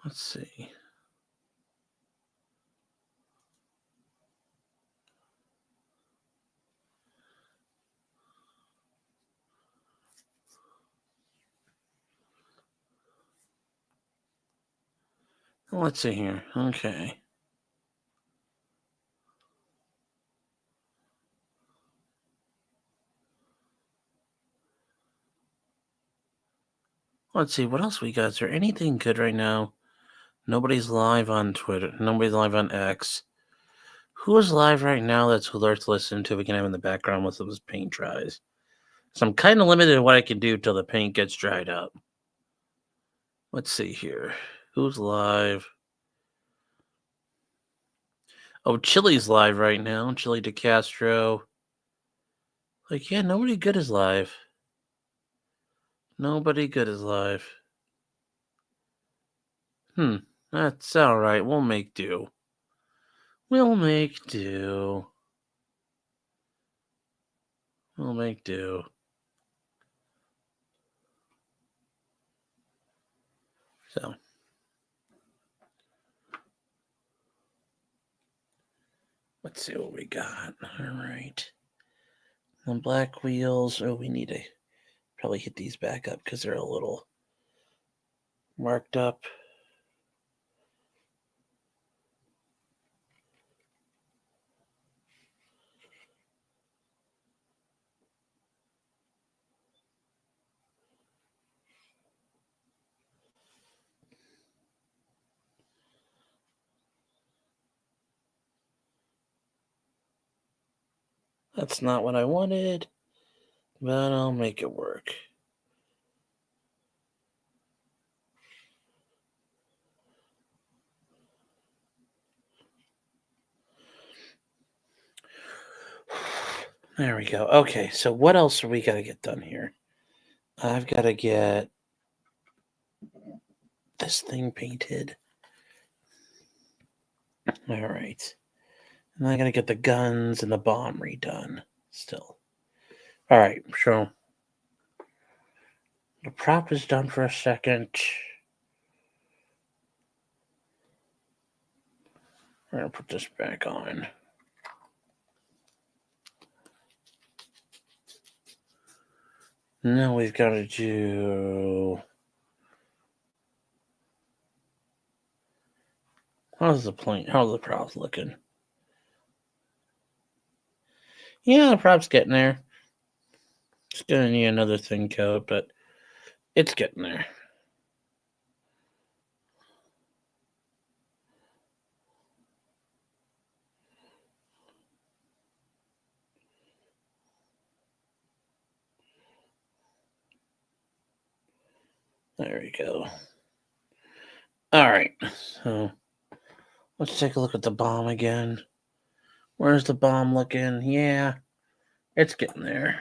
Let's see. Let's see here. Okay. Let's see, what else we got? Is there anything good right now? Nobody's live on Twitter. Nobody's live on X. Who is live right now that's worth listening to? We can have in the background once this paint dries. So I'm kind of limited in what I can do till the paint gets dried up. Let's see here. Who's live? Oh, Chili's live right now. Chili DeCastro. Like, yeah, nobody good is live. Nobody good is live. That's all right. We'll make do. We'll make do. We'll make do. So. Let's see what we got. All right. The black wheels. Oh, we need to probably hit these back up because they're a little marked up. That's not what I wanted, but I'll make it work. There we go. Okay, so what else are we got to get done here? I've got to get this thing painted. All right. And I got to get the guns and the bomb redone still. All right, so the prop is done for a second. We're going to put this back on. Now we've got to do... How's the props looking? Yeah, the prop's getting there. It's going to need another thin coat, but it's getting there. There we go. All right, so let's take a look at the bomb again. Where's the bomb looking? Yeah, it's getting there.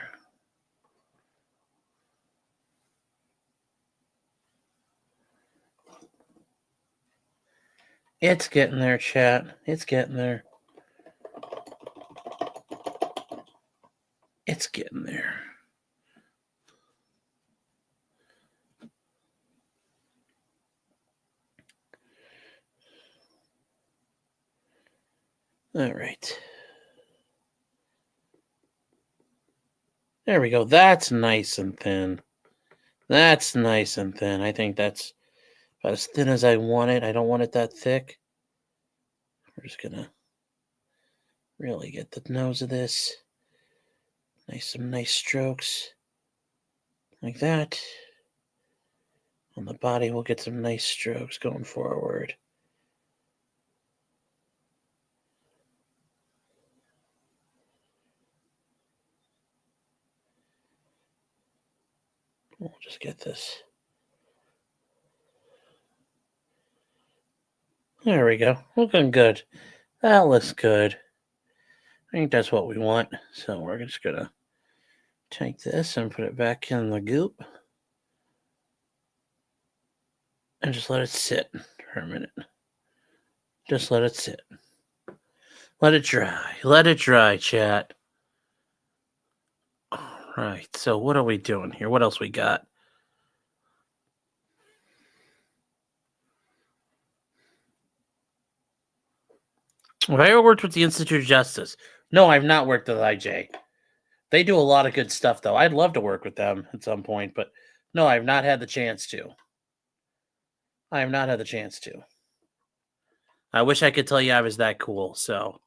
It's getting there, chat. It's getting there. It's getting there. All right. There we go. That's nice and thin. That's nice and thin. I think that's about as thin as I want it. I don't want it that thick. We're just going to really get the nose of this. Some nice strokes. Like that. On the body, we'll get some nice strokes going forward. We'll just get this. There we go. Looking good. That looks good. I think that's what we want. So we're just going to take this and put it back in the goop. And just let it sit for a minute. Just let it sit. Let it dry. Let it dry, chat. All right. So what are we doing here? What else we got? Have I ever worked with the Institute of Justice? No, I've not worked with IJ. They do a lot of good stuff, though. I'd love to work with them at some point, but no, I've not had the chance to. I have not had the chance to. I wish I could tell you I was that cool, so.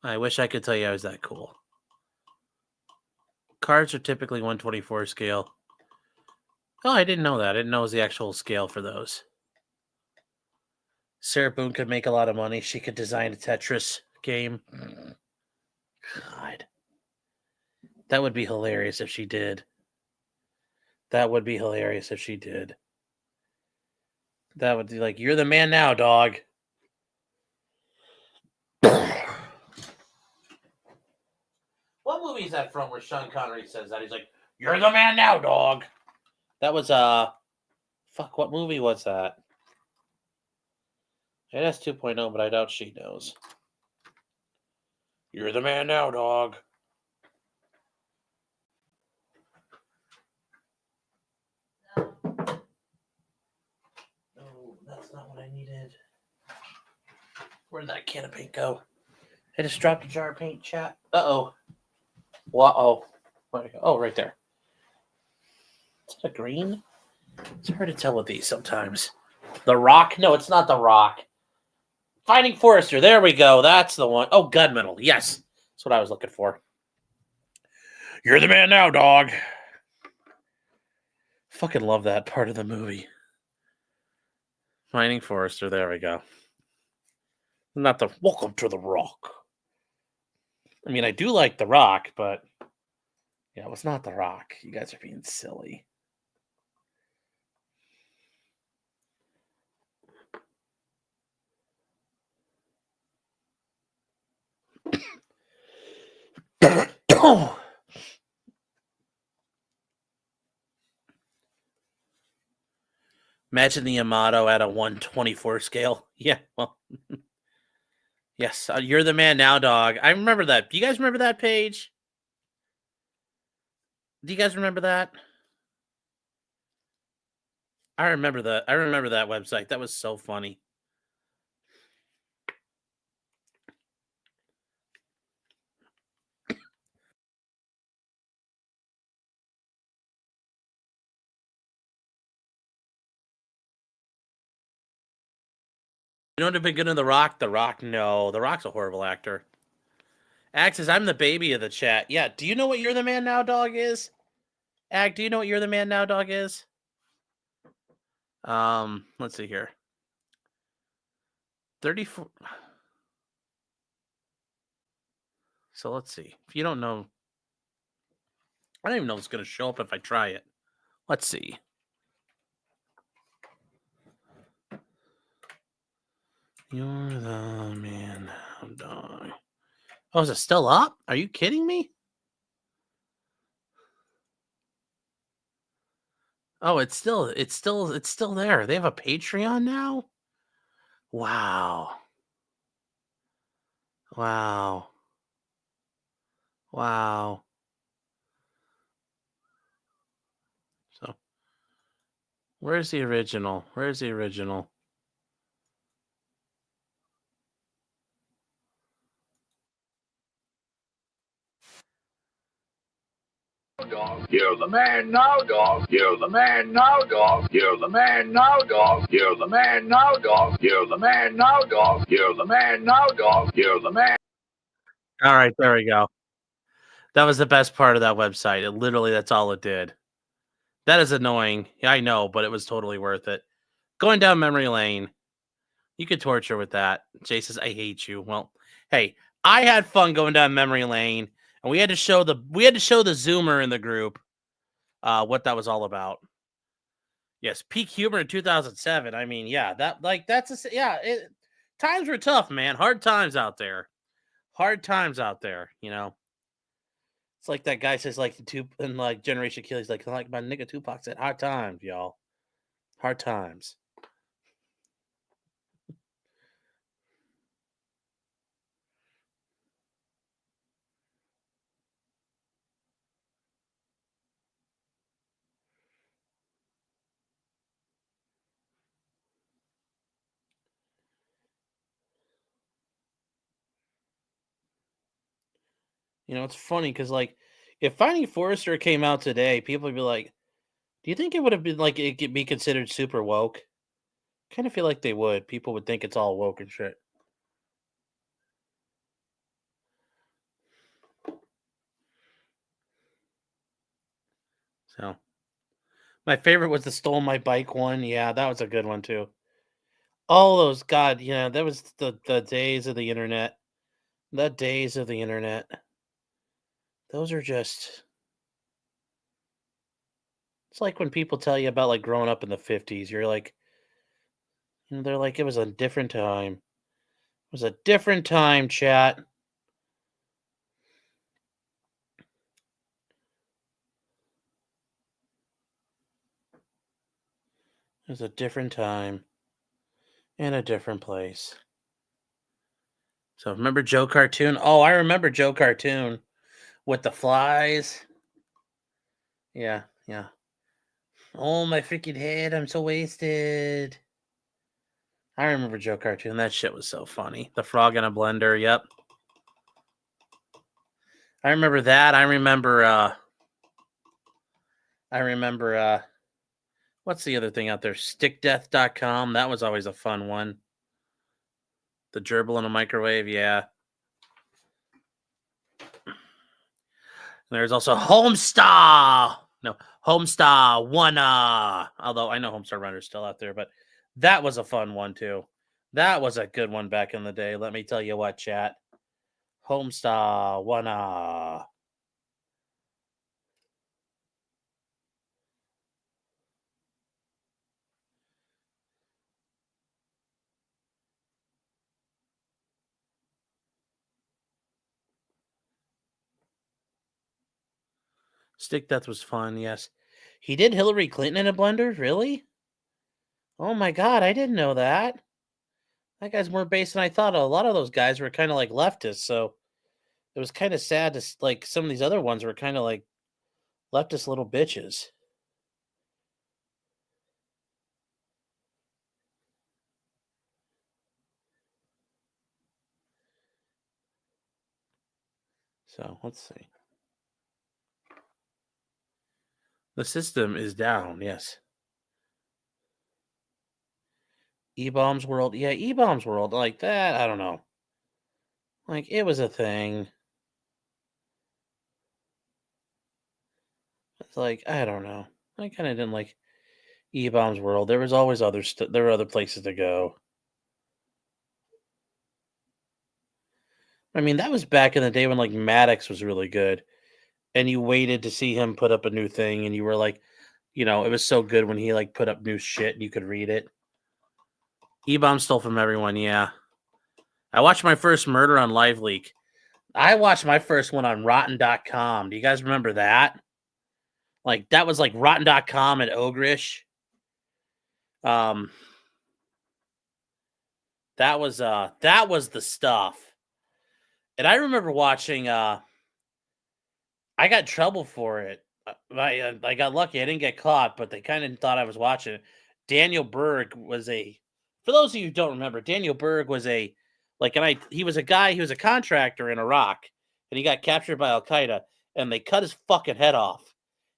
I wish I could tell you I was that cool. Cards are typically 124 scale. Oh, I didn't know that. I didn't know it was the actual scale for those. Sarah Boone could make a lot of money. She could design a Tetris game. God. That would be hilarious if she did. That would be hilarious if she did. That would be like, you're the man now, dog. What movie is that from where Sean Connery says that? He's like, "You're the man now, dog." That was fuck. What movie was that? It has 2.0, but I doubt she knows. You're the man now, dog. No, that's not what I needed. Where did that can of paint go? I just dropped a jar of paint, chat. Uh-oh. Uh-oh. Where'd it go? Oh, right there. Is that a green? It's hard to tell with these sometimes. The Rock? No, it's not The Rock. Finding Forrester. There we go. That's the one. Oh, Gunmetal. Yes. That's what I was looking for. You're the man now, dog. Fucking love that part of the movie. Finding Forrester. There we go. Not the Welcome to the Rock. I mean, I do like The Rock, but yeah, it was not The Rock. You guys are being silly. Imagine the Yamato at a 124 scale. Yeah, well, yes, you're the man now, dog. I remember that. Do you guys remember that page? Do you guys remember that? I remember that. I remember that website. That was so funny. You know what would have been good in The Rock? The Rock, no. The Rock's a horrible actor. Axis, I'm the baby of the chat. Yeah, do you know what You're the Man Now, dog is? Ag, do you know what You're the Man Now, dog is? Let's see here. 34. So let's see. If you don't know, I don't even know if it's going to show up if I try it. Let's see. You're the man now, dog. Oh, is it still up? Are you kidding me? Oh, it's still there. They have a Patreon now? Wow. Wow. Wow. So, where's the original? Where's the original? Dog. You're the man now, dog. You're the man now, dog. You're the man now, dog. You're the man now, dog. You're the man now, dog. You're the man now, dog. You're the man. All right, there we go. That was the best part of that website. It literally, that's all it did. That is annoying. Yeah, I know, but it was totally worth it. Going down memory lane. You could torture with that. Jay says, I hate you. Well, hey, I had fun going down memory lane, and we had to show the Zoomer in the group what that was all about. Yes, peak humor in 2007. I mean, yeah, times were tough, man. Hard times out there. Hard times out there, you know. It's like that guy says, like, in like Generation Kill, he's like my nigga Tupac said, hard times, y'all. Hard times. You know, it's funny because, like, if Finding Forrester came out today, people would be like, do you think it would have been like it could be considered super woke? Kind of feel like they would. People would think it's all woke and shit. So, my favorite was the Stole My Bike one. Yeah, that was a good one too. All those, God, yeah, that was the days of the internet. The days of the internet. Those are just. It's like when people tell you about like growing up in the 50s. You're like, they're like, it was a different time. It was a different time, chat. It was a different time in a different place. So remember Joe Cartoon? Oh, I remember Joe Cartoon with the flies. Yeah, yeah. Oh, my freaking head. I'm so wasted. I remember Joe Cartoon. That shit was so funny. The frog in a blender. Yep. I remember that. I remember what's the other thing out there? Stickdeath.com. That was always a fun one. The gerbil in a microwave, yeah. There's also Homestar. No, Homestar One. Although I know Homestar Runner's still out there, but that was a fun one too. That was a good one back in the day. Let me tell you what, chat. Homestar One. Stick Death was fun, yes. He did Hillary Clinton in a blender? Really? Oh my god, I didn't know that. That guy's more based than I thought. A lot of those guys were kind of like leftists, so it was kind of sad to like some of these other ones were kind of like leftist little bitches. So let's see. The system is down, yes. E-Bombs World. Yeah, E-Bombs World. Like that, I don't know. Like it was a thing. It's like, I don't know. I kind of didn't like E-Bombs World. There was always there were other places to go. I mean, that was back in the day when like Maddox was really good. And you waited to see him put up a new thing and you were like, you know, it was so good when he like put up new shit and you could read it. E-Bomb stole from everyone, yeah. I watched my first murder on Live Leak. I watched my first one on rotten.com. Do you guys remember that? Like that was like rotten.com and Ogrish. That was the stuff. And I remember watching I got in trouble for it. I got lucky. I didn't get caught, but they kind of thought I was watching it. Daniel Berg was for those of you who don't remember, Daniel Berg was he was a guy, he was a contractor in Iraq, and he got captured by Al Qaeda, and they cut his fucking head off.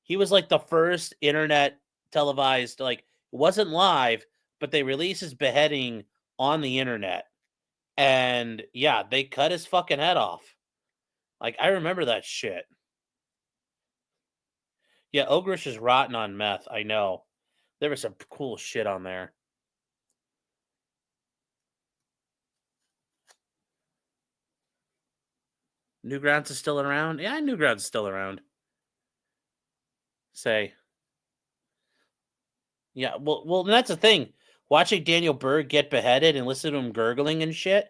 He was like the first internet televised, like it wasn't live, but they released his beheading on the internet. And yeah, they cut his fucking head off. Like I remember that shit. Yeah, Ogrish is rotten on meth. I know. There was some cool shit on there. Newgrounds is still around? Yeah, Newgrounds is still around. Yeah, well, that's the thing. Watching Daniel Berg get beheaded and listen to him gurgling and shit,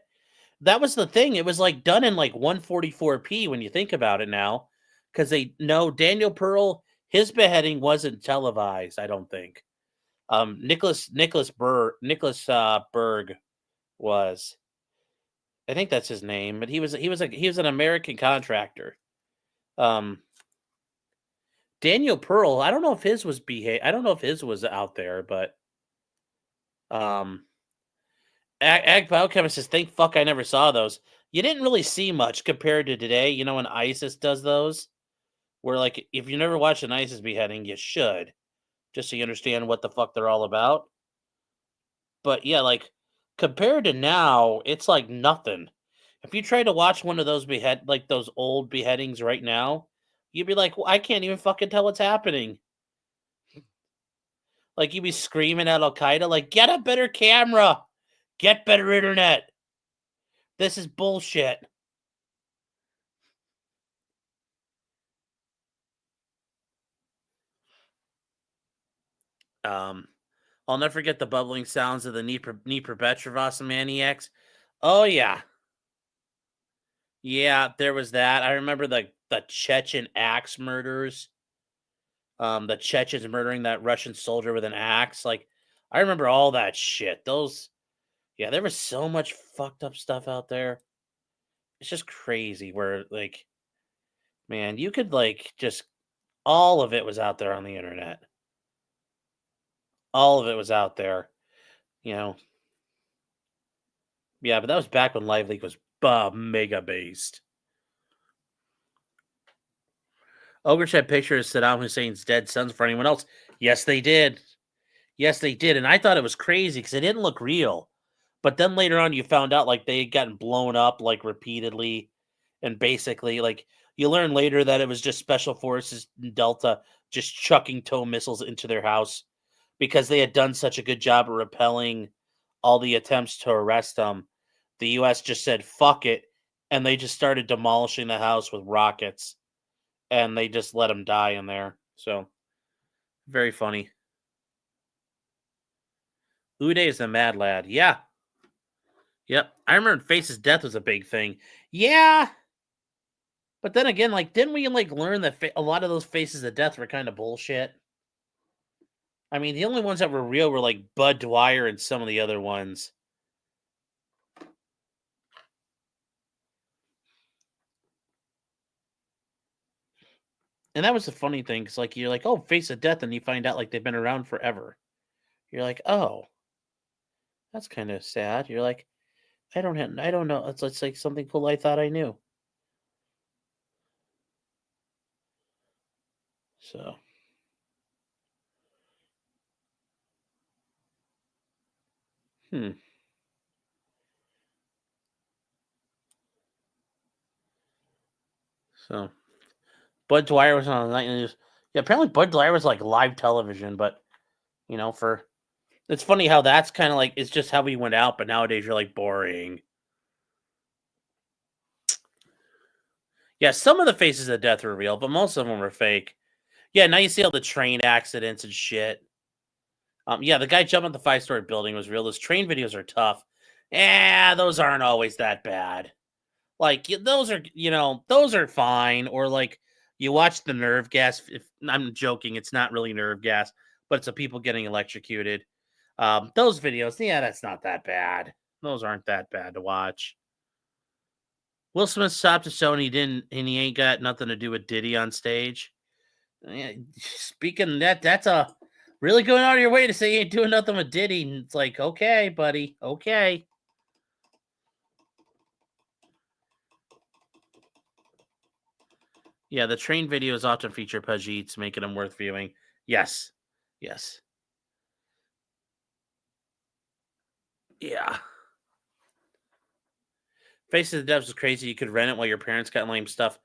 that was the thing. It was like done in like 144p when you think about it now. Because they know Daniel Pearl, his beheading wasn't televised, I don't think. Nicholas Berg was. I think that's his name, but he was an American contractor. Daniel Pearl, I don't know if his was I don't know if his was out there, but Ag Biochemist says, "Thank fuck I never saw those." You didn't really see much compared to today. You know when ISIS does those, where like if you never watched an ISIS beheading, you should, just so you understand what the fuck they're all about. But yeah, like compared to now, it's like nothing. If you try to watch one of those those old beheadings right now, you'd be like, well, I can't even fucking tell what's happening. Like you'd be screaming at Al Qaeda, like, get a better camera, get better internet. This is bullshit. I'll never forget the bubbling sounds of the Dnipropetrovsk maniacs. Oh yeah. Yeah, there was that. I remember the Chechen axe murders. The Chechens murdering that Russian soldier with an axe. Like I remember all that shit. Yeah, there was so much fucked up stuff out there. It's just crazy where, like, man, you could, like, just all of it was out there on the internet. All of it was out there, you know. Yeah, but that was back when Live Leak was mega based. Ogre had pictures of Saddam Hussein's dead sons for anyone else. Yes, they did. Yes, they did. And I thought it was crazy because it didn't look real. But then later on, you found out like they had gotten blown up like repeatedly. And basically, like you learn later that it was just special forces in Delta just chucking tow missiles into their house because they had done such a good job of repelling all the attempts to arrest them. The U.S. just said, fuck it. And they just started demolishing the house with rockets. And they just let him die in there. So, very funny. Uday is the mad lad. Yeah. Yep. I remember Face's death was a big thing. Yeah. But then again, like, didn't we, like, learn that a lot of those Faces of death were kind of bullshit? I mean, the only ones that were real were, like, Bud Dwyer and some of the other ones. And that was the funny thing, because, like, you're like, oh, Face of Death, and you find out, like, they've been around forever. You're like, oh, that's kind of sad. You're like, I don't know. It's like something cool I thought I knew. So. So. Bud Dwyer was on the night news. Yeah, apparently Bud Dwyer was like live television, but you know, it's funny how that's kind of like it's just how he went out, but nowadays you're like boring. Yeah, some of the Faces of Death were real, but most of them were fake. Yeah, now you see all the train accidents and shit. Yeah, the guy jumping the 5-story building was real. Those train videos are tough. Yeah, those aren't always that bad. Like those are fine. Or like you watch the nerve gas. If I'm joking, it's not really nerve gas, but it's a people getting electrocuted. Those videos, yeah, that's not that bad. Those aren't that bad to watch. Will Smith stopped his show and he ain't got nothing to do with Diddy on stage. Yeah, speaking of that, that's a really going out of your way to say you ain't doing nothing with Diddy. It's like, okay, buddy, okay. Yeah, the train videos often feature Pajits, making them worth viewing. Yes. Yes. Yeah. Faces of the Devs was crazy. You could rent it while your parents got lame stuff.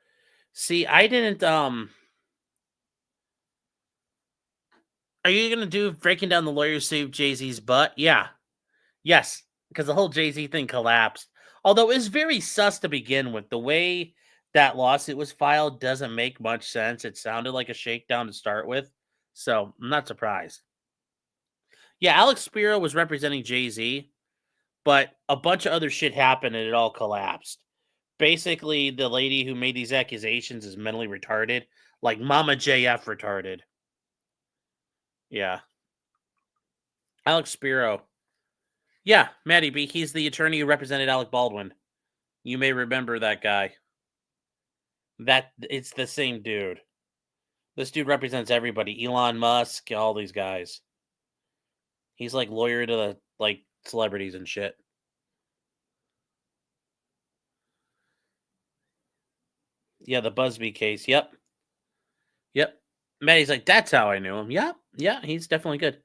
See, I didn't Are you gonna do breaking down the lawyer suit Jay-Z's butt? Yeah. Yes. Because the whole Jay-Z thing collapsed. Although it's very sus to begin with. The way that lawsuit was filed doesn't make much sense. It sounded like a shakedown to start with. So I'm not surprised. Yeah, Alex Spiro was representing Jay-Z, but a bunch of other shit happened and it all collapsed. Basically, the lady who made these accusations is mentally retarded, like Mama JF retarded. Yeah. Alex Spiro. Yeah, Matty B. He's the attorney who represented Alec Baldwin. You may remember that guy. It's the same dude. This dude represents everybody. Elon Musk, all these guys. He's like lawyer to the like celebrities and shit. Yeah, the Busby case. Yep. Matty's like, that's how I knew him. Yeah, he's definitely good.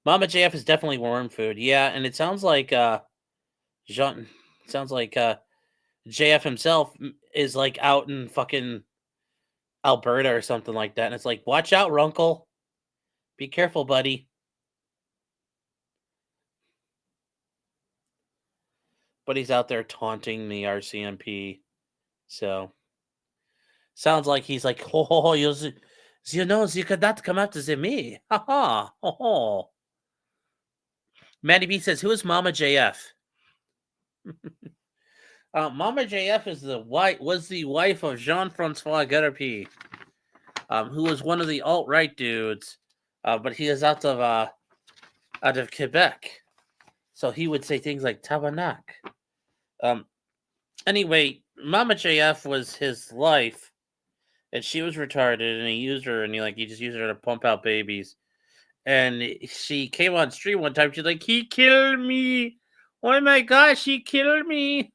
Mama JF is definitely worm food. Yeah, and it sounds like JF himself is like out in fucking Alberta or something like that. And it's like, watch out, Runkle. Be careful, buddy. But he's out there taunting the RCMP. So sounds like he's like, oh, you could not come after me. Ha ha. Oh. Matty B says, who is Mama JF? Mama JF was the wife of Jean-Francois Guettepy, who was one of the alt-right dudes, but he is out of out of Quebec. So he would say things like tabarnak. Anyway, Mama JF was his life, and she was retarded, and he used her, and he just used her to pump out babies. And she came on stream one time. She's like, "He killed me! Oh my gosh, he killed me!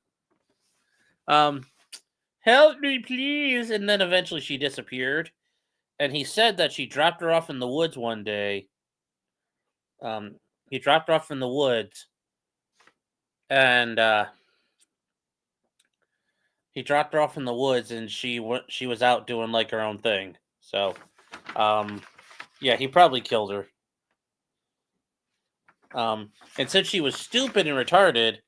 Help me, please!" And then eventually she disappeared. And he said that she dropped her off in the woods one day. He dropped her off in the woods, and he dropped her off in the woods, and she was out doing like her own thing. So, yeah, he probably killed her. And since she was stupid and retarded,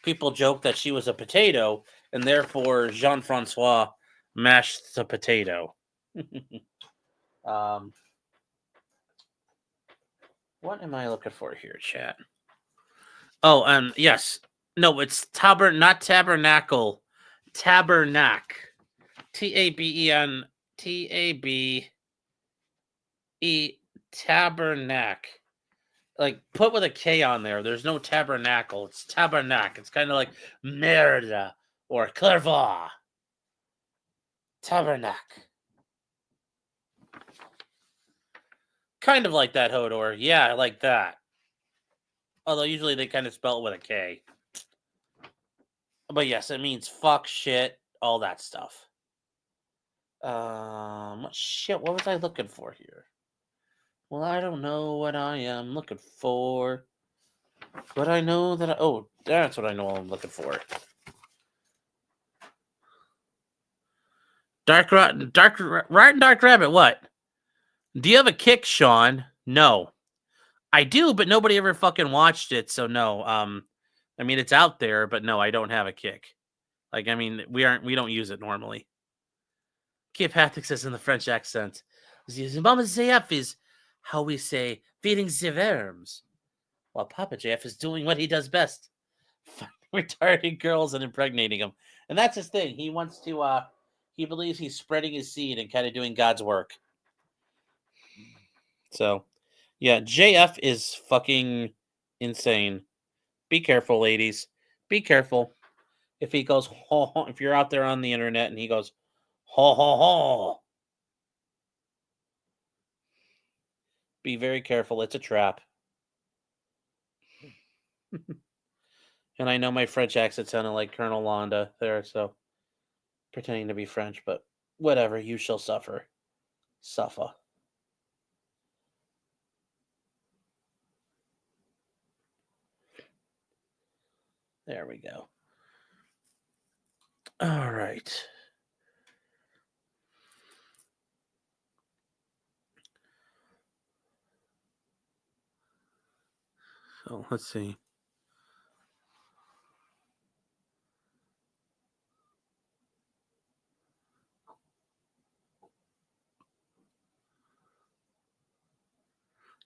people joked that she was a potato, and therefore Jean-Francois mashed the potato. What am I looking for here, chat? Oh, yes. No, it's not tabernacle. Tabernac. Tabe tabernac. Like, put with a K on there. There's no tabernacle. It's tabernac. It's kind of like merda or clairvoix. Tabernac. Kind of like that, Hodor. Yeah, like that. Although usually they kind of spell it with a K. But yes, it means fuck, shit, all that stuff. Shit, what was I looking for here? Well, I don't know what I am looking for. But I know that oh, that's what I know I'm looking for. Dark Rabbit, what? Do you have a kick, Sean? No. I do, but nobody ever fucking watched it, so no. I mean, it's out there, but no, I don't have a kick. Like, I mean, we don't use it normally. Kip Patrick says in the French accent, Mama JF is how we say feeding the worms, while Papa JF is doing what he does best, retarding girls and impregnating them. And that's his thing. He wants to, he believes he's spreading his seed and kind of doing God's work. So, yeah, JF is fucking insane. Be careful, ladies. Be careful. If he goes, ho, ho, if you're out there on the internet and he goes, ho, ho, ho, be very careful. It's a trap. And I know my French accent sounded like Colonel Londa there, so pretending to be French, but whatever. You shall suffer. Suffer. There we go. All right. So let's see.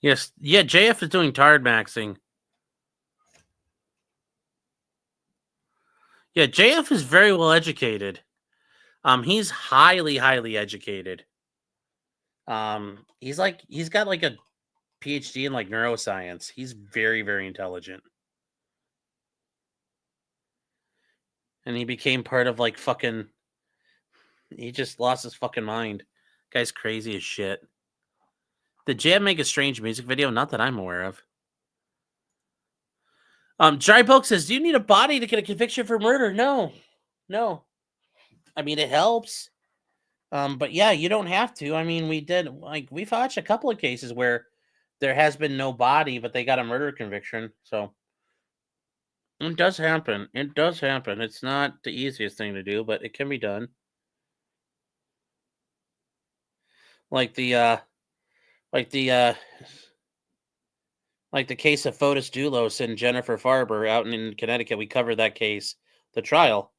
Yes, yeah, JF is doing tired maxing. Yeah, JF is very well educated. He's highly, highly educated. He's got like a PhD in like neuroscience. He's very, very intelligent. And he became part of like fucking. He just lost his fucking mind. Guy's crazy as shit. Did Jam make a strange music video? Not that I'm aware of. Dry Poke says, do you need a body to get a conviction for murder? No. I mean, it helps. But yeah, you don't have to. I mean, we've watched a couple of cases where there has been no body, but they got a murder conviction. So it does happen. It does happen. It's not the easiest thing to do, but it can be done. Like the case of Fotis Dulos and Jennifer Farber out in Connecticut. We covered that case, the trial.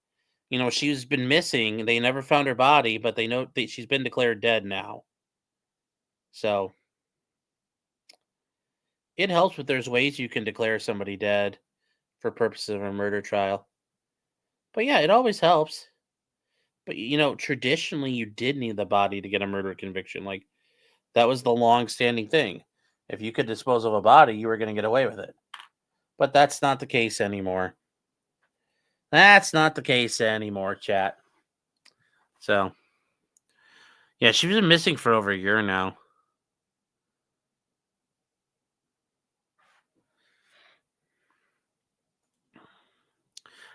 You know, she's been missing. They never found her body, but they know that she's been declared dead now. So it helps, but there's ways you can declare somebody dead for purposes of a murder trial. But yeah, it always helps. But you know, traditionally, you did need the body to get a murder conviction. Like that was the long-standing thing. If you could dispose of a body, you were going to get away with it. But that's not the case anymore. That's not the case anymore, chat. So, yeah, she's been missing for over a year now.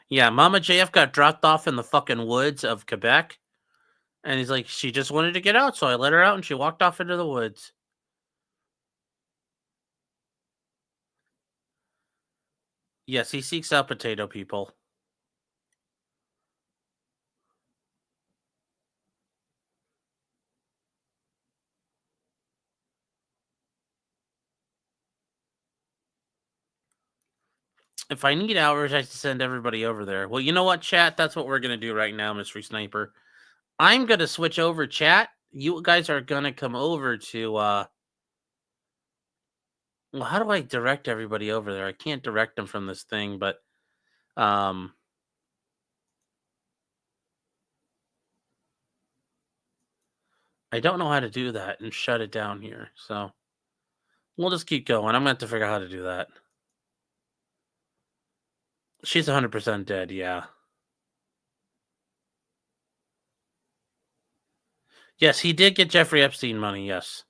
Yeah, Mama JF got dropped off in the fucking woods of Quebec. And he's like, she just wanted to get out, so I let her out and she walked off into the woods. Yes, he seeks out potato people. If I need hours, I have to send everybody over there. Well, you know what, chat? That's what we're going to do right now, Mystery Sniper. I'm going to switch over, chat. You guys are going to come over to... Well, how do I direct everybody over there? I can't direct them from this thing, but... I don't know how to do that and shut it down here, so... We'll just keep going. I'm going to have to figure out how to do that. She's 100% dead, yeah. Yes, he did get Jeffrey Epstein money, yes.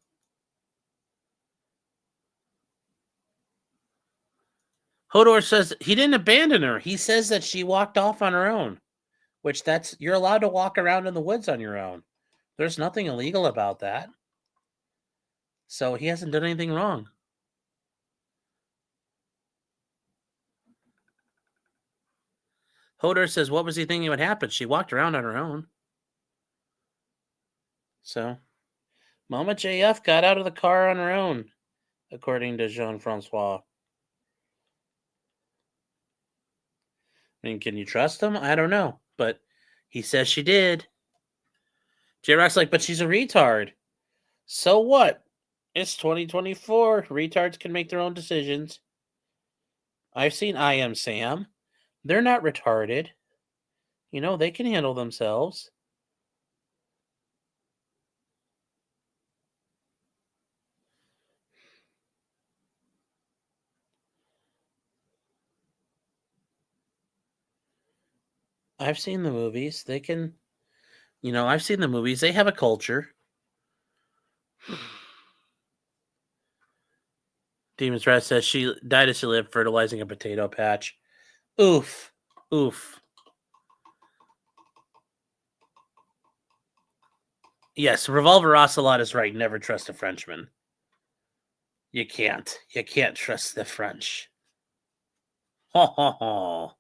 Hodor says he didn't abandon her. He says that she walked off on her own, which you're allowed to walk around in the woods on your own. There's nothing illegal about that. So he hasn't done anything wrong. Hodor says, what was he thinking would happen? She walked around on her own. So, Mama JF got out of the car on her own, according to Jean-Francois. I mean, can you trust him? I don't know, but he says she did. J-Rock's like, but she's a retard. So what? It's 2024. Retards can make their own decisions. I've seen I Am Sam. They're not retarded. You know, they can handle themselves. I've seen the movies. They can, I've seen the movies. They have a culture. Demon's Rat says she died as she lived, fertilizing a potato patch. Oof. Oof. Yes, Revolver Ocelot is right. Never trust a Frenchman. You can't. You can't trust the French. Ho, ho, ho.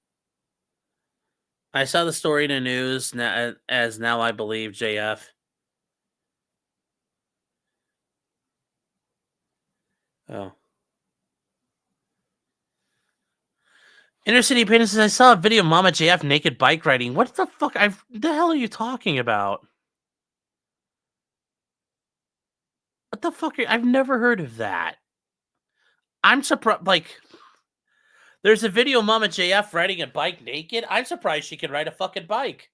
I saw the story in the news now I believe JF. Oh. Inner City Painter says, I saw a video of Mama JF naked bike riding. What the fuck? The hell are you talking about? What the fuck? I've never heard of that. I'm surprised. There's a video of Mama JF riding a bike naked. I'm surprised she could ride a fucking bike.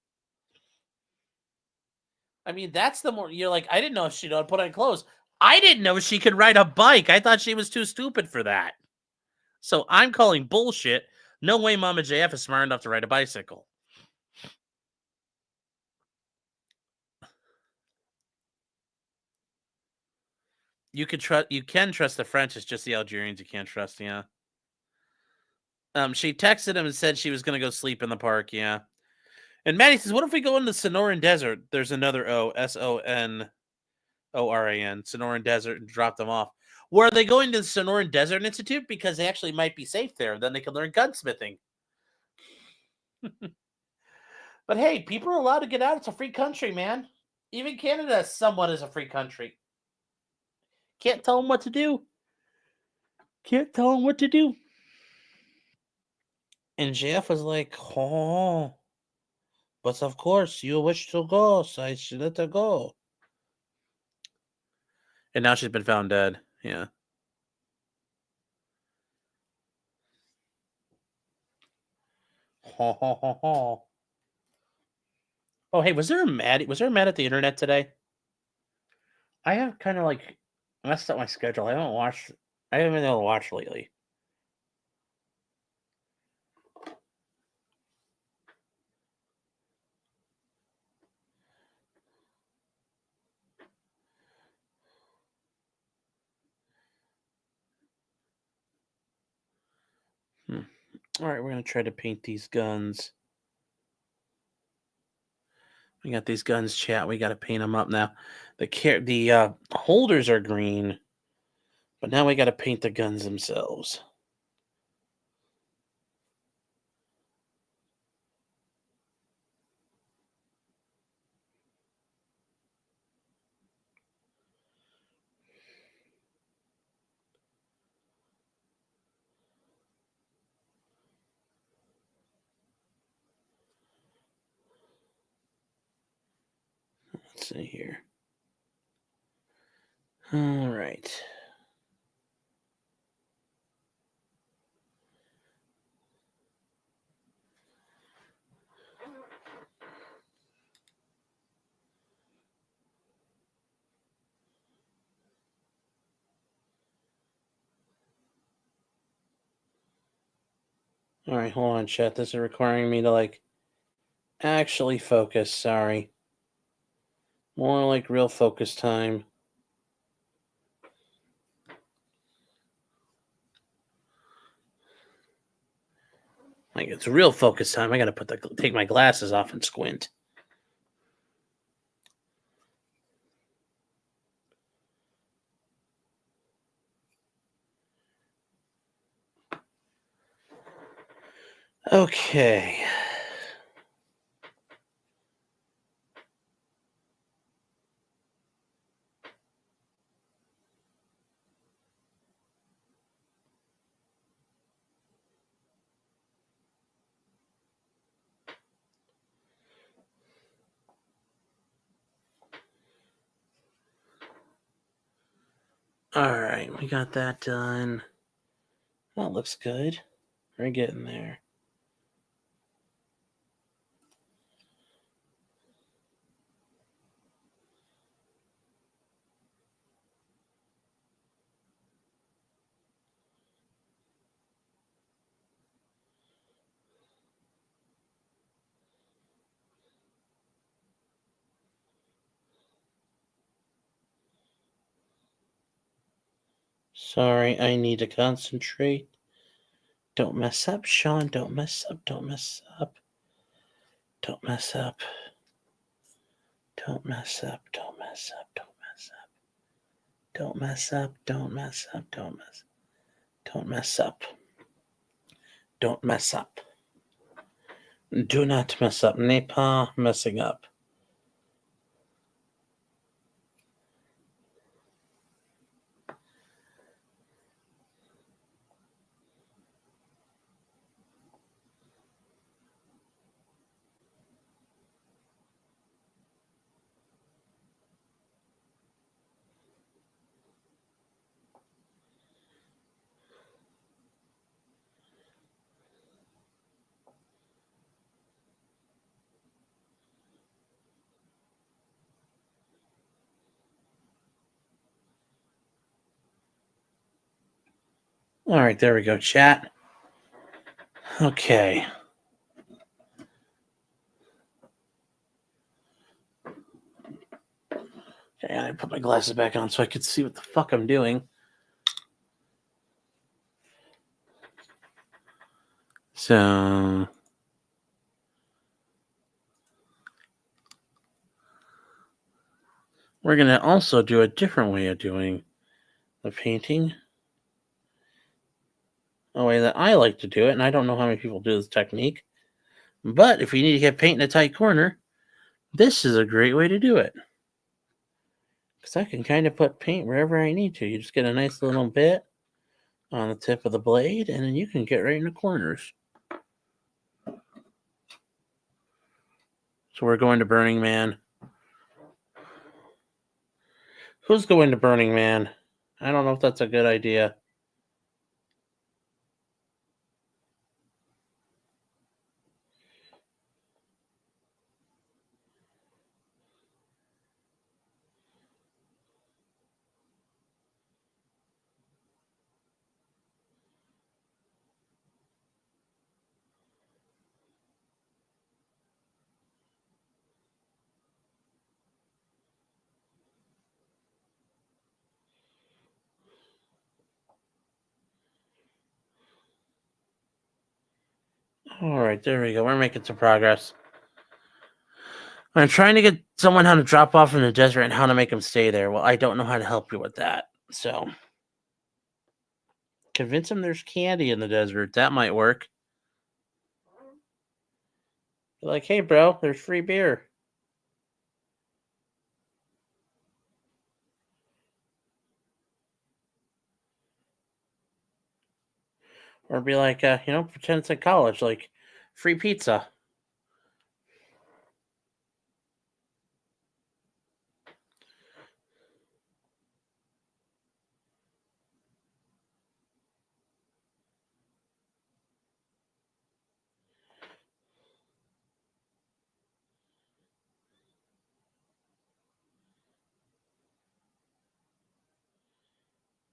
I mean, that's the more you're like, I didn't know she don't put on clothes. I didn't know she could ride a bike. I thought she was too stupid for that. So I'm calling bullshit. No way Mama JF is smart enough to ride a bicycle. You can trust the French. It's just the Algerians you can't trust, yeah. She texted him and said she was going to go sleep in the park, yeah. And Maddie says, what if we go in the Sonoran Desert? There's another O, Sonoran, Sonoran Desert, and drop them off. Where are they going to the Sonoran Desert Institute? Because they actually might be safe there. Then they can learn gunsmithing. But hey, people are allowed to get out. It's a free country, man. Even Canada somewhat is a free country. Can't tell them what to do. Can't tell them what to do. And JF was like, oh, but of course you wish to go, so I should let her go. And now she's been found dead. Yeah. Oh, hey, was there a mad at the internet today? I have kind of messed up my schedule. I haven't watched I haven't been able to watch lately. All right, we're gonna try to paint these guns. We got these guns, chat. We got to paint them up now. The holders are green, but now we got to paint the guns themselves. Let's see here. All right. All right, hold on, chat. This is requiring me to actually focus. Sorry. More like real focus time. Like it's real focus time. I got to take my glasses off and squint. Okay. All right, we got that done. That looks good. We're getting there. Sorry, I need to concentrate. Don't mess up, Sean. Don't mess up. Don't mess up. Don't mess up. Don't mess up. Don't mess up. Don't mess up. Don't mess up. Don't mess up. Don't mess. Don't mess up. Don't mess up. Do not mess up. Nepa messing up. All right, there we go, chat. Okay. Okay, I put my glasses back on so I could see what the fuck I'm doing. So we're going to also do a different way of doing the painting. A way that I like to do it, and I don't know how many people do this technique. But if you need to get paint in a tight corner, this is a great way to do it. Because I can kind of put paint wherever I need to. You just get a nice little bit on the tip of the blade, and then you can get right in the corners. So we're going to Burning Man. Who's going to Burning Man? I don't know if that's a good idea. All right, there we go. We're making some progress. I'm trying to get someone how to drop off in the desert and how to make them stay there. Well, I don't know how to help you with that. So convince them there's candy in the desert. That might work. Be like, hey, bro, there's free beer. Or be like, pretend it's like college, like free pizza.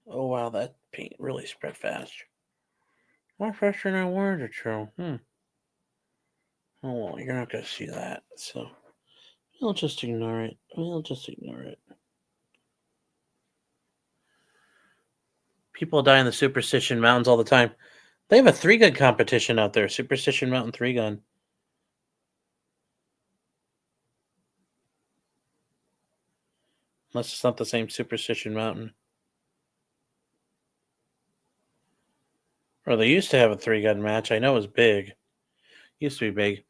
Oh, wow, that paint really spread fast. More faster than I wanted it to. Oh, well, you're not going to see that. So we'll just ignore it. People die in the Superstition Mountains all the time. They have a 3-gun competition out there. Superstition Mountain 3-gun. Unless it's not the same Superstition Mountain. Or they used to have a 3-gun match. I know it was big. Used to be big.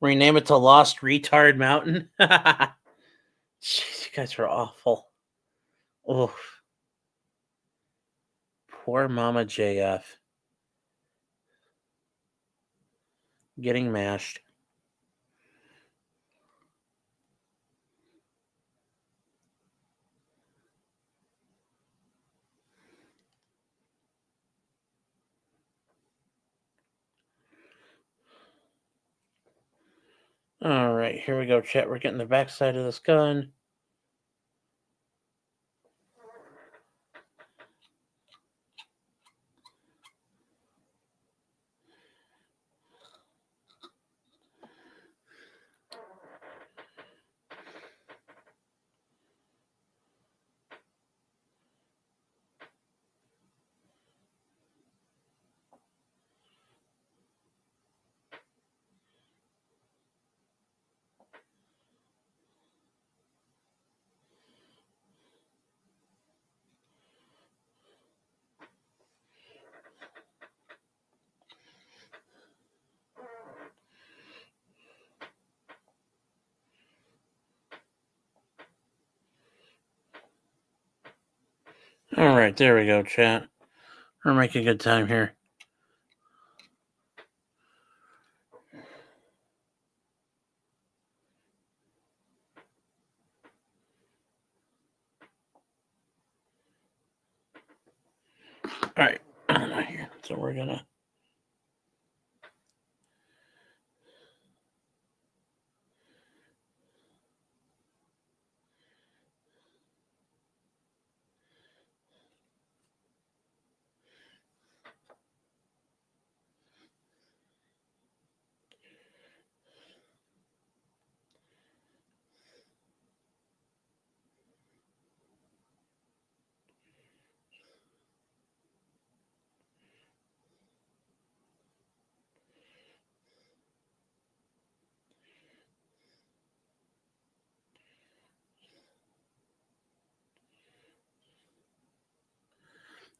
Rename it to Lost Retard Mountain. Jeez, you guys are awful. Oh, poor Mama JF. Getting mashed. All right, here we go, chat. We're getting the backside of this gun. All right, there we go, chat. We're making good time here. All right, I'm not here, so we're gonna.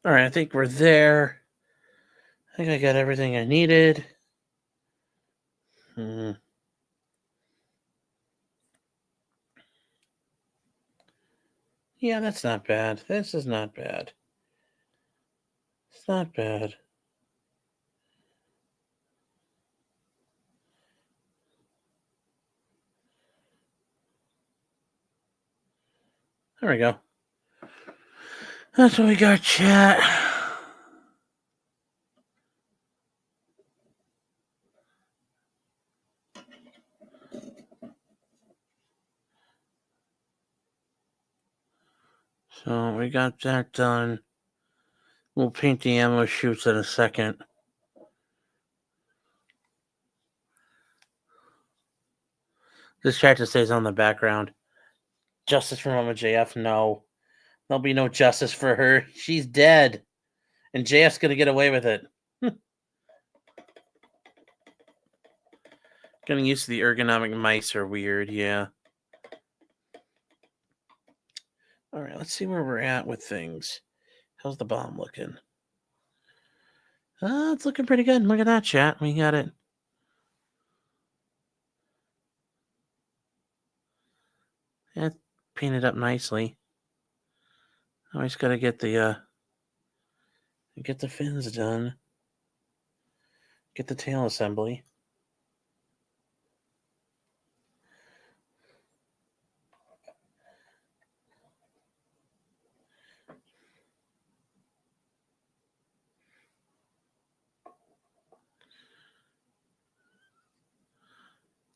All right, I think we're there. I think I got everything I needed. Yeah, that's not bad. This is not bad. It's not bad. There we go. That's what we got, chat. So we got that done. We'll paint the ammo chutes in a second. This character stays on the background. Justice for Mama JF? No. There'll be no justice for her. She's dead. And JF's going to get away with it. Getting used to the ergonomic mice are weird, yeah. All right, let's see where we're at with things. How's the bomb looking? It's looking pretty good. Look at that, chat. We got it. Yeah, painted up nicely. Now I just got to get the fins done. Get the tail assembly.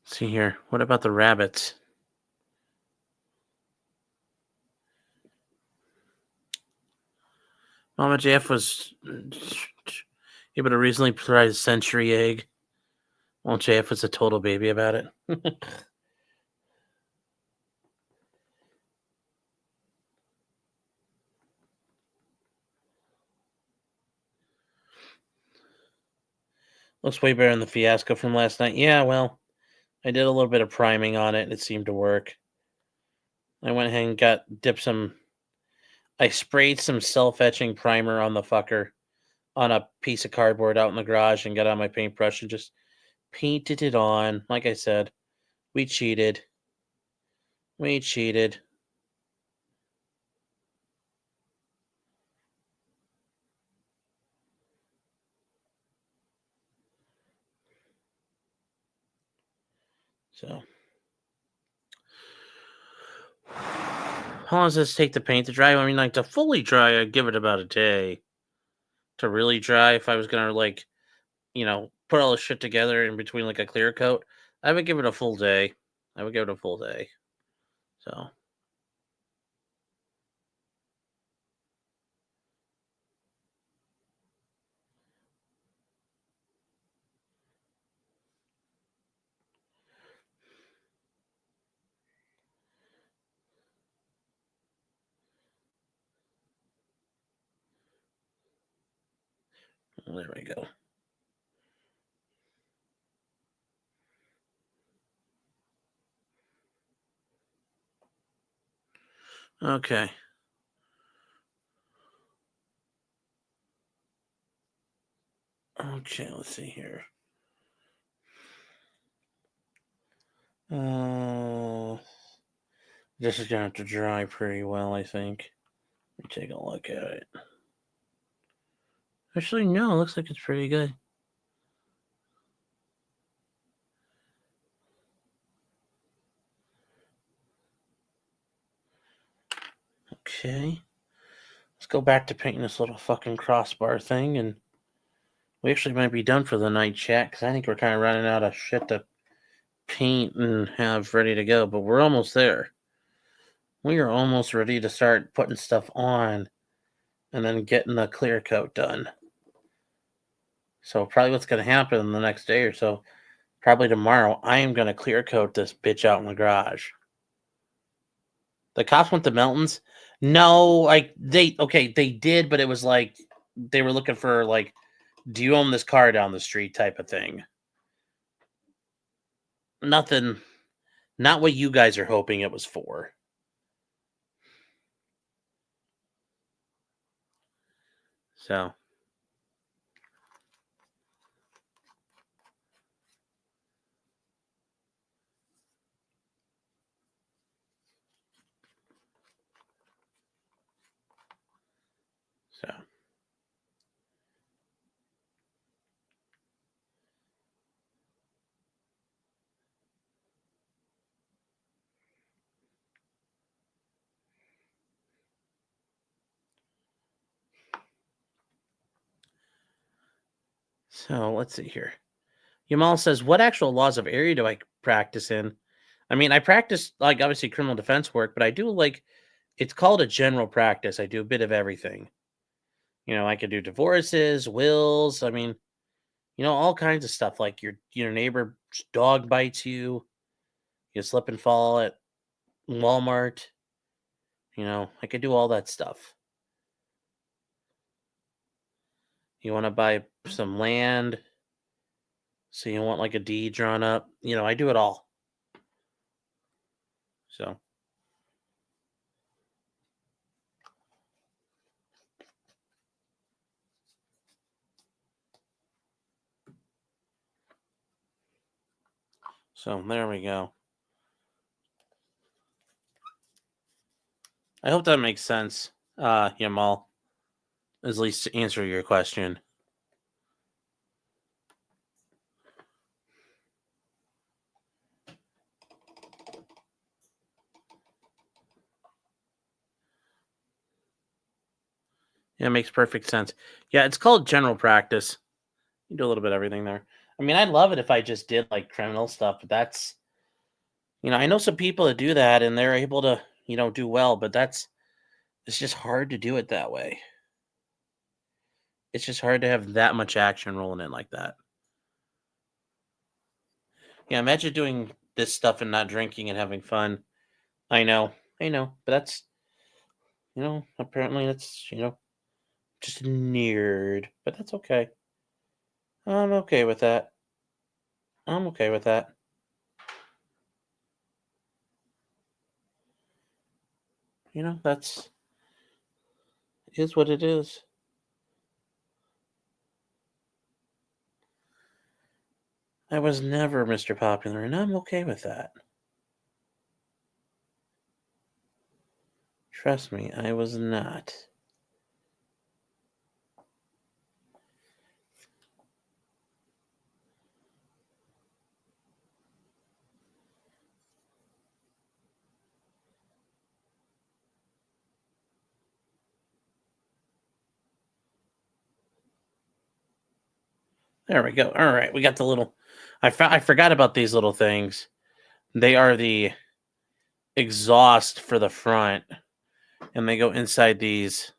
Let's see here. What about the rabbits? Mama JF was able to recently try a century egg. Well, JF was a total baby about it. Looks way better than the fiasco from last night. Yeah, well, I did a little bit of priming on it, and it seemed to work. I went ahead and dipped some... I sprayed some self-etching primer on the fucker on a piece of cardboard out in the garage and got on my paintbrush and just painted it on. Like I said, we cheated. We cheated. So, how long does this take to paint to dry? I mean, like, to fully dry, I'd give it about a day. To really dry, if I was gonna, like, put all the shit together in between, like, a clear coat, I would give it a full day. So, there we go. Okay. Okay, let's see here. This is gonna have to dry pretty well, I think. Let me take a look at it. Actually, no, it looks like it's pretty good. Okay. Let's go back to painting this little fucking crossbar thing, and we actually might be done for the night, chat, because I think we're kind of running out of shit to paint and have ready to go, but we're almost there. We are almost ready to start putting stuff on and then getting the clear coat done. So probably what's going to happen in the next day or so, probably tomorrow, I am going to clear coat this bitch out in the garage. The cops went to Melton's. No, they did, but it was like they were looking for, like, do you own this car down the street type of thing. Nothing, not what you guys are hoping it was for. So. So let's see here. Yamal says, what actual laws of area do I practice in? I mean, I practice, like, obviously criminal defense work, but I do, like, It's called a general practice. I do a bit of everything. I could do divorces, wills. I mean, all kinds of stuff. Like your neighbor's dog bites you, you slip and fall at Walmart. I could do all that stuff. You want to buy some land, so you want like a deed drawn up. I do it all. So there we go. I hope that makes sense, Yamal. At least to answer your question. Yeah, it makes perfect sense. Yeah, it's called general practice. You do a little bit of everything there. I mean, I'd love it if I just did like criminal stuff, but that's, I know some people that do that and they're able to, do well, but it's just hard to do it that way. It's just hard to have that much action rolling in like that. Yeah, imagine doing this stuff and not drinking and having fun. I know, but that's, apparently that's, just a nerd, but that's okay. I'm okay with that. I'm okay with that. That's is what it is. I was never Mr. Popular, and I'm okay with that. Trust me, I was not. There we go. All right, we got the little. I forgot about these little things. They are the exhaust for the front, and they go inside these.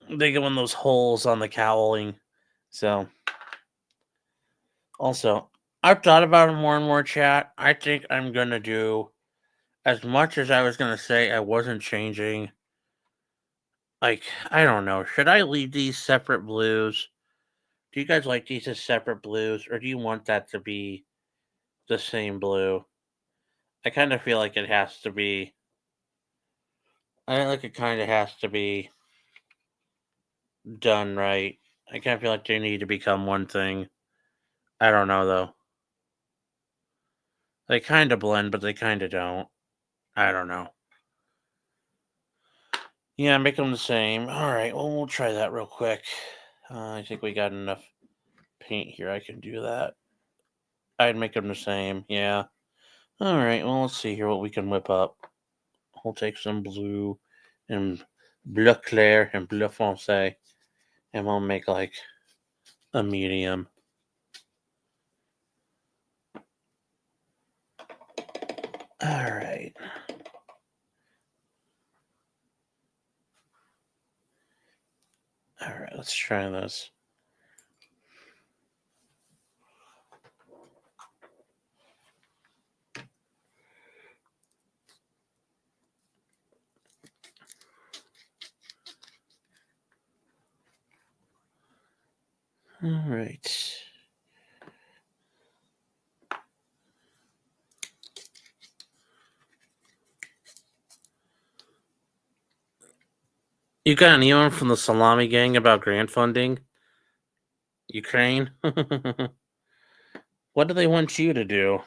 They go in those holes on the cowling. So, also, I've thought about it more and more, chat. I think I'm gonna do as much as I was gonna say I wasn't changing. Like, I don't know. Should I leave these separate blues? Do you guys like these as separate blues, or do you want that to be the same blue? I kind of feel like it has to be. I feel like it kind of has to be done right. I kind of feel like they need to become one thing. I don't know though. They kind of blend, but they kind of don't. I don't know. Yeah, make them the same. All right, well, we'll try that real quick. I think we got enough paint here. I can do that. I'd make them the same. Yeah. All right, well, let's see here what we can whip up. We'll take some blue and bleu clair and bleu foncé, and we'll make like a medium. All right. All right, let's try this. All right. You got an email from the Salami Gang about grant funding? Ukraine? What do they want you to do?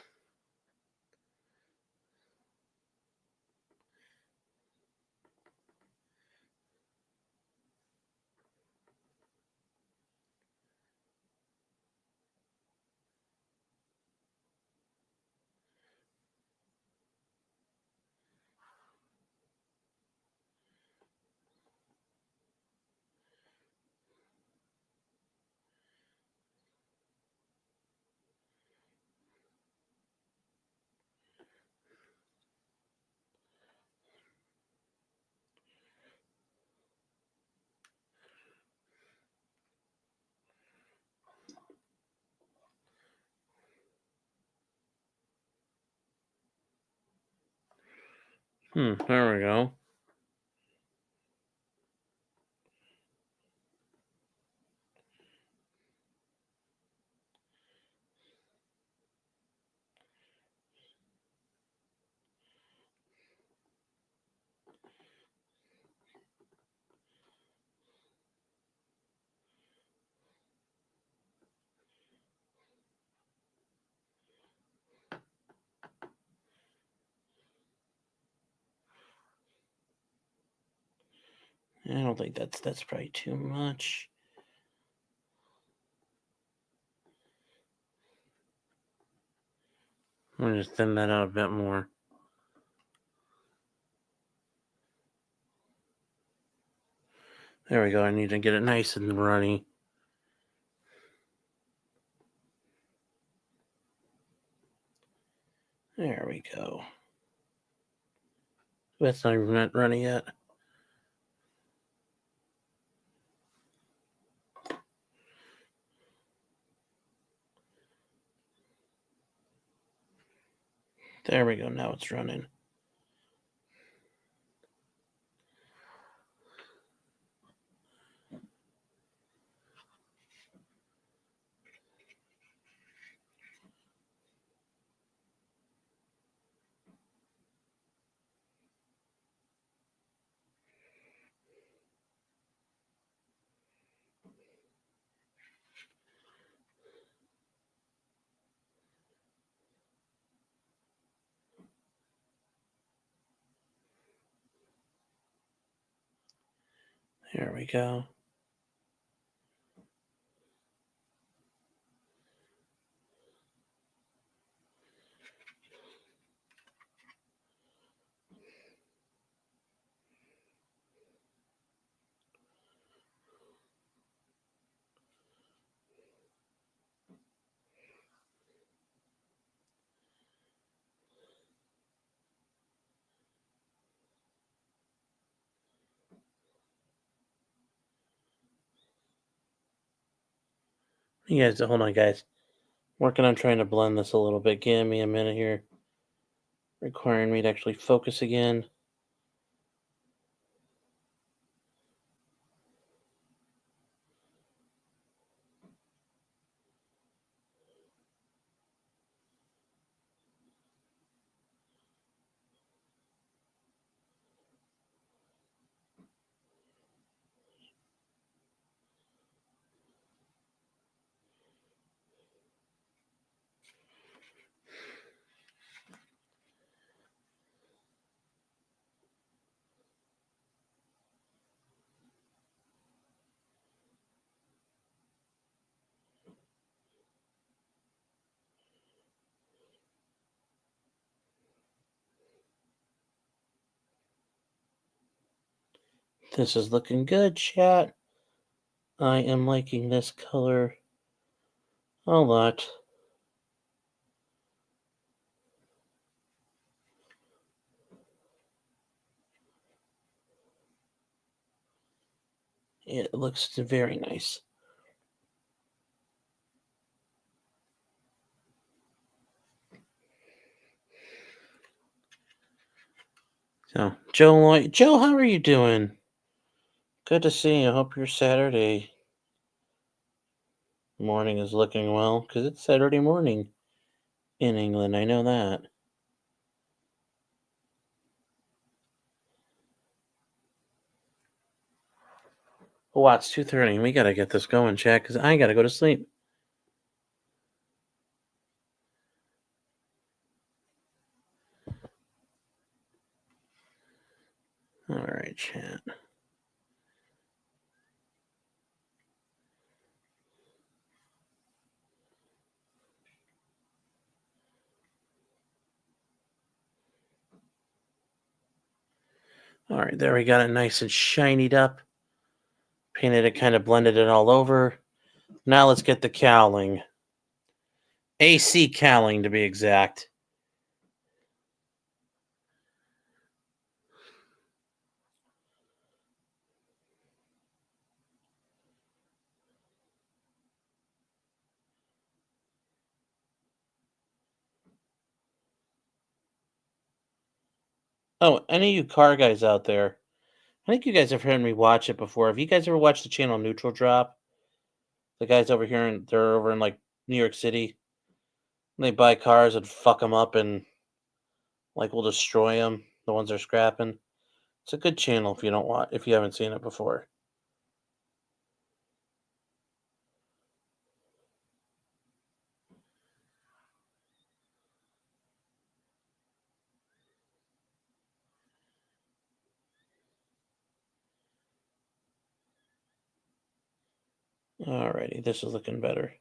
There we go. I don't think that's probably too much. I'm gonna just thin that out a bit more. There we go. I need to get it nice and runny. There we go. That's not even runny yet. There we go. Now it's running. There we go. You guys, hold on, guys. Working on trying to blend this a little bit. Give me a minute here. Requiring me to actually focus again. This is looking good, chat. I am liking this color a lot. It looks very nice. So, Joe, how are you doing? Good to see you. I hope your Saturday morning is looking well, because it's Saturday morning in England. I know that. Oh, wow, it's 2:30. We gotta get this going, chat, because I gotta go to sleep. All right, chat. All right, there we got it nice and shinied up. Painted it, kind of blended it all over. Now let's get the cowling. AC cowling, to be exact. Oh, any of you car guys out there, I think you guys have heard me watch it before. Have you guys ever watched the channel Neutral Drop? The guys over here, they're over in like New York City. They buy cars and fuck them up and like will destroy them. The ones they're scrapping. It's a good channel if you don't watch, if you haven't seen it before. Alrighty, this is looking better.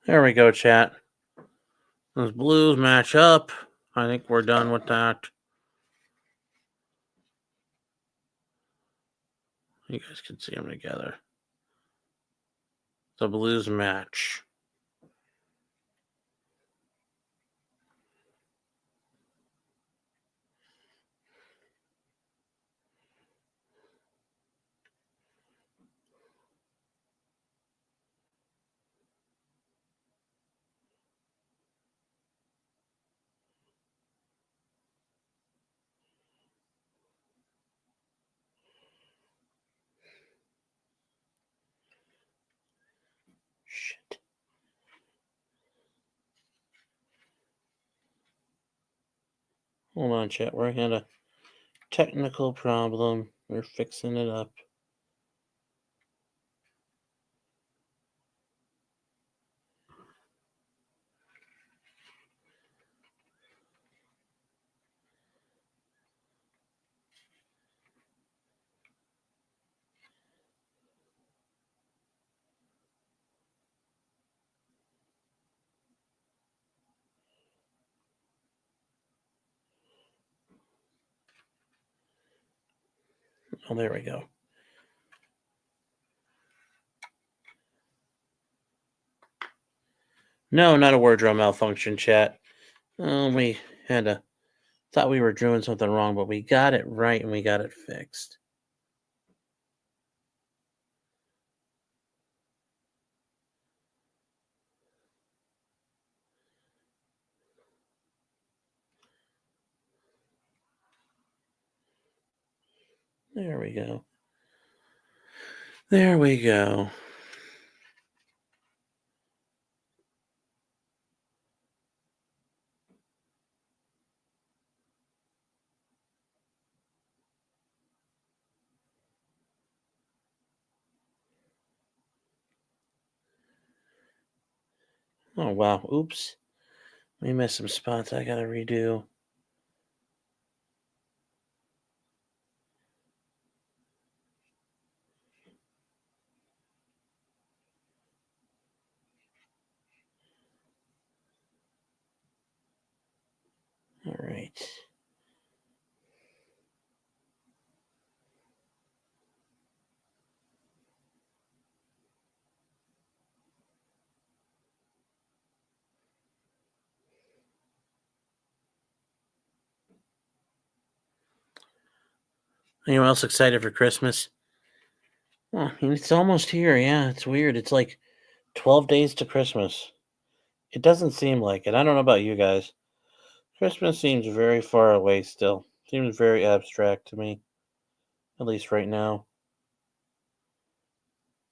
There we go, chat. Those blues match up. I think we're done with that. You guys can see them together. The blues match. Shit. Hold on, chat. We're had a technical problem. We're fixing it up. Oh, there we go. No, not a wardrobe malfunction, chat. We had a thought we were doing something wrong, but we got it right and we got it fixed. There we go. There we go. Oh, wow. Oops. We missed some spots I gotta redo. All right. Anyone else excited for Christmas? Well, it's almost here. Yeah, it's weird. It's like 12 days to Christmas. It doesn't seem like it. I don't know about you guys. Christmas seems very far away still. Seems very abstract to me, at least right now.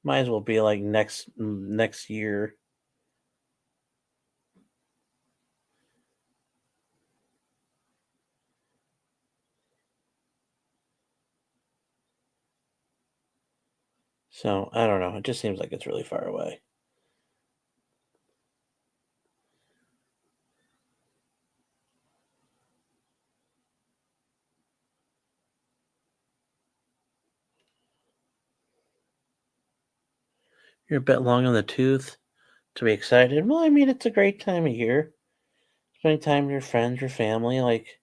Might as well be like next year. So, I don't know. It just seems like it's really far away. You're a bit long on the tooth to be excited. Well, I mean, it's a great time of year. Spending time with your friends, your family. Like,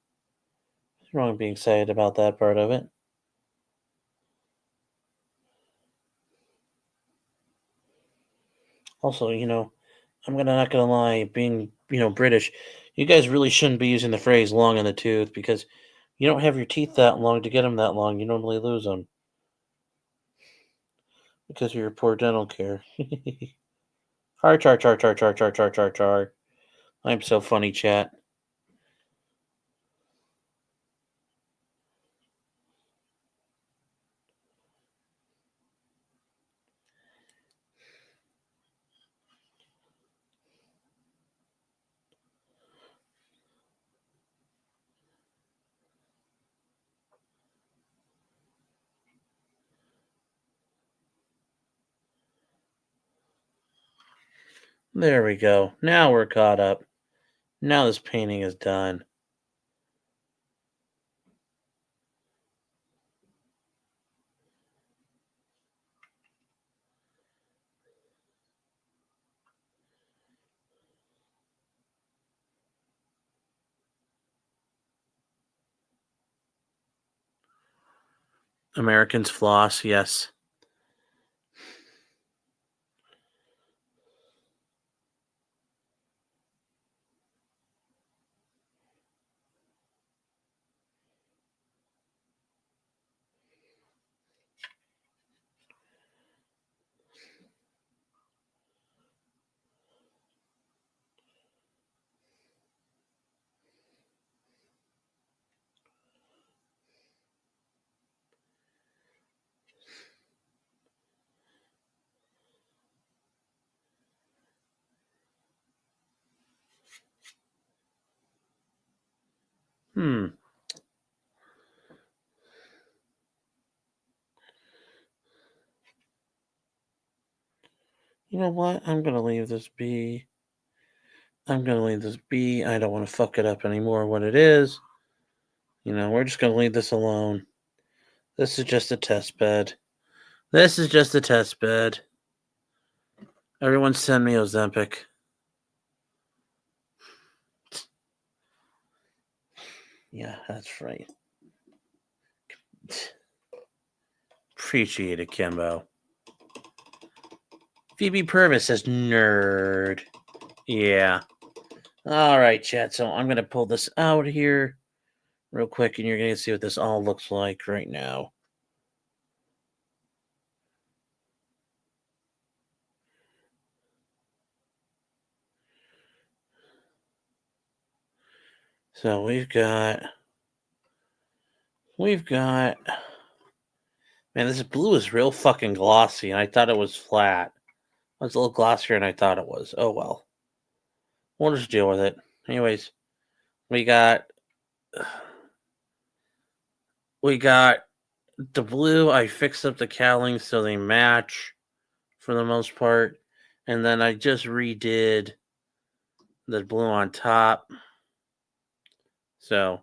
what's wrong with being excited about that part of it? Also, I'm not gonna lie, being British, you guys really shouldn't be using the phrase "long in the tooth" because you don't have your teeth that long to get them that long. You normally lose them because of your poor dental care. Char char char char char char char char char. I'm so funny, chat. There we go. Now we're caught up. Now this painting is done. Americans floss, yes. Hmm. You know what? I'm gonna leave this be. I'm gonna leave this be. I don't want to fuck it up anymore. What it is. We're just gonna leave this alone. This is just a test bed. This is just a test bed. Everyone send me Ozempic. Yeah, that's right. Appreciate it, Kimbo. Phoebe Purvis says nerd. Yeah. All right, chat. So I'm gonna pull this out here real quick, and you're gonna see what this all looks like right now. So we've got. Man, this blue is real fucking glossy, and I thought it was flat. It was a little glossier than I thought it was. Oh well. We'll just deal with it. Anyways, we got the blue. I fixed up the cowlings so they match for the most part, and then I just redid the blue on top. So,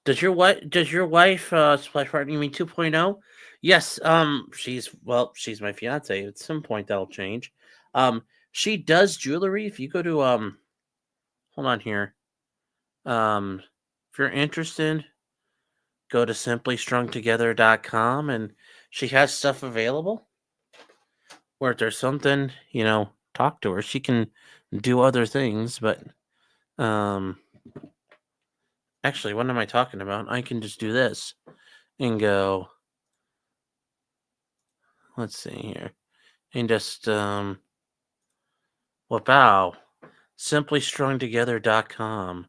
does your wife splash party? You mean 2.0? Yes. She's my fiance. At some point that'll change. She does jewelry. If you go to hold on here. If you're interested, go to simplystrungtogether.com and she has stuff available. Or if there's something, talk to her. She can do other things, but actually, what am I talking about? I can just do this and go, let's see here. And just wow. Simplystrungtogether.com.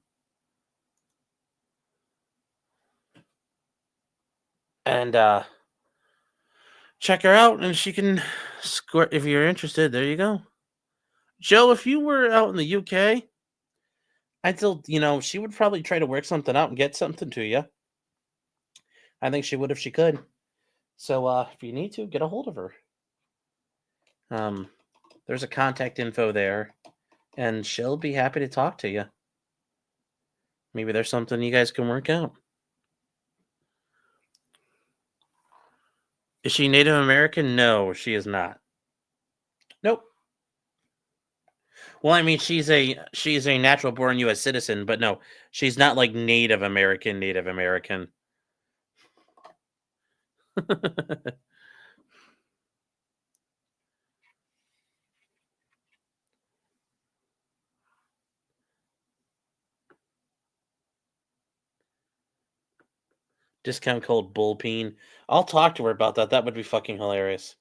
And check her out and she can score if you're interested. There you go. Joe, if you were out in the UK, I still, she would probably try to work something out and get something to you. I think she would if she could. So if you need to, get a hold of her. There's a contact info there, and she'll be happy to talk to you. Maybe there's something you guys can work out. Is she Native American? No, she is not. Nope. Well, I mean, she's a natural born U.S. citizen, but no, she's not like Native American. Discount code Bullpeen. I'll talk to her about that. That would be fucking hilarious.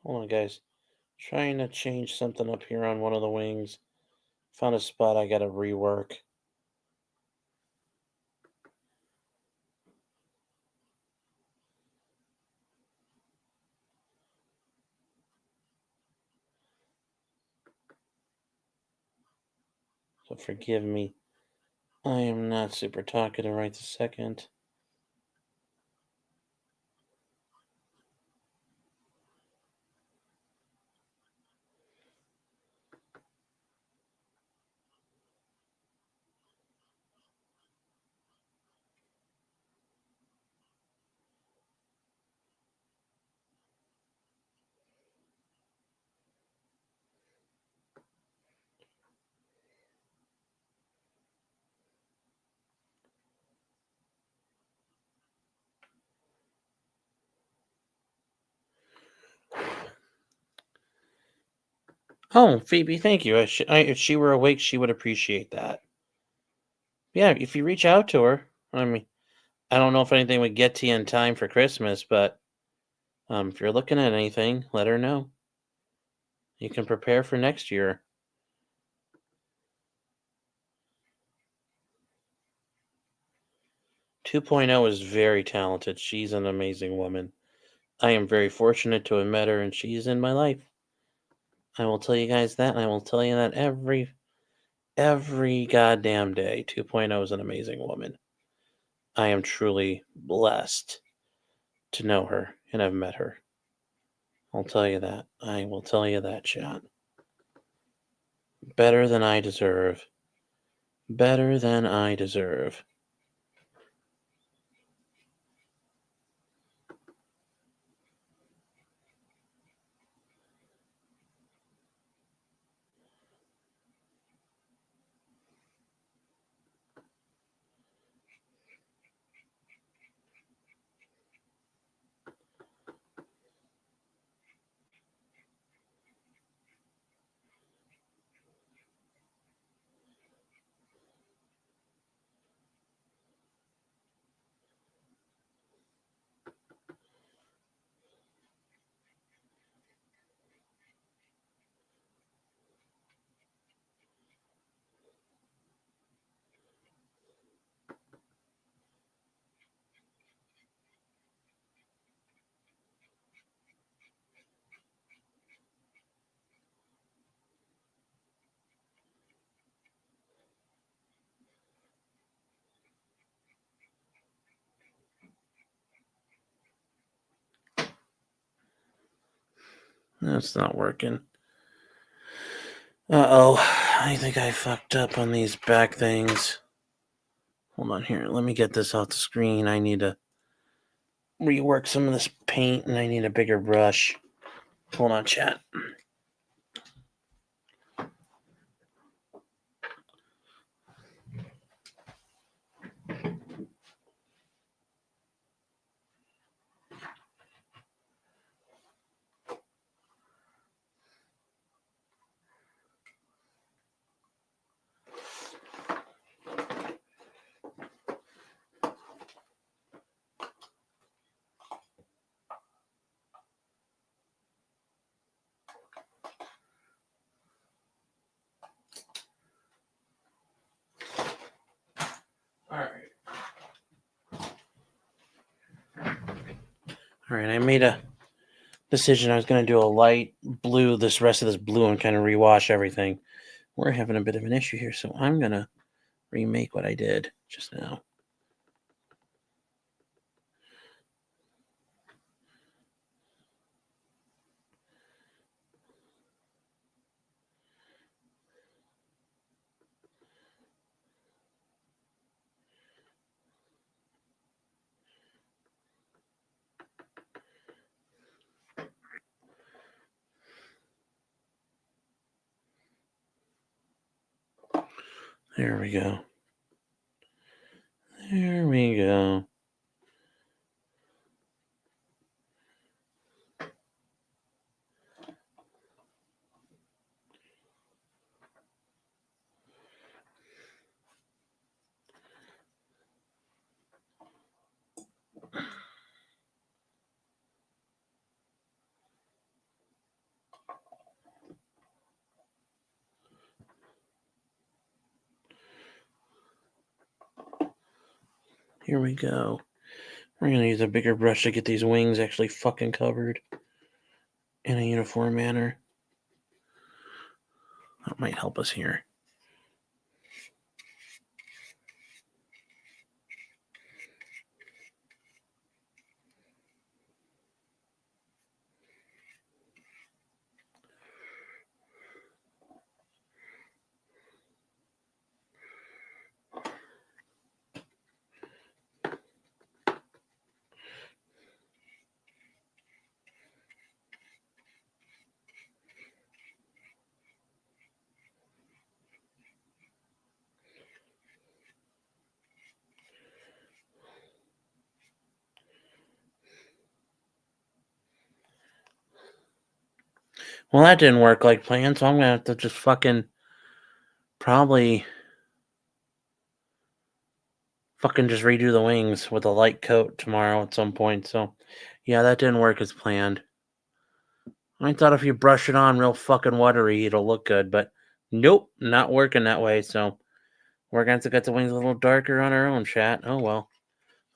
Hold on, guys. Trying to change something up here on one of the wings. Found a spot I gotta rework. So forgive me. I am not super talkative right this second. Oh, Phoebe, thank you. If she were awake, she would appreciate that. Yeah, if you reach out to her, I mean, I don't know if anything would get to you in time for Christmas, but if you're looking at anything, let her know. You can prepare for next year. Two is very talented. She's an amazing woman. I am very fortunate to have met her, and she's in my life. I will tell you guys that, and I will tell you that every goddamn day. 2.0 is an amazing woman. I am truly blessed to know her and have met her. I'll tell you that. I will tell you that, chat. Better than I deserve. Better than I deserve. That's not working. Uh-oh. I think I fucked up on these back things. Hold on here. Let me get this off the screen. I need to rework some of this paint, and I need a bigger brush. Hold on, chat. All right, I made a decision. I was going to do a light blue, this rest of this blue, and kind of rewash everything. We're having a bit of an issue here, so I'm going to remake what I did just now. There we go. There we go. Here we go. We're going to use a bigger brush to get these wings actually fucking covered in a uniform manner. That might help us here. Well, that didn't work like planned, so I'm going to have to just fucking probably just redo the wings with a light coat tomorrow at some point. So, yeah, that didn't work as planned. I thought if you brush it on real fucking watery, it'll look good, but nope, not working that way. So, we're going to have to get the wings a little darker on our own, chat. Oh, well.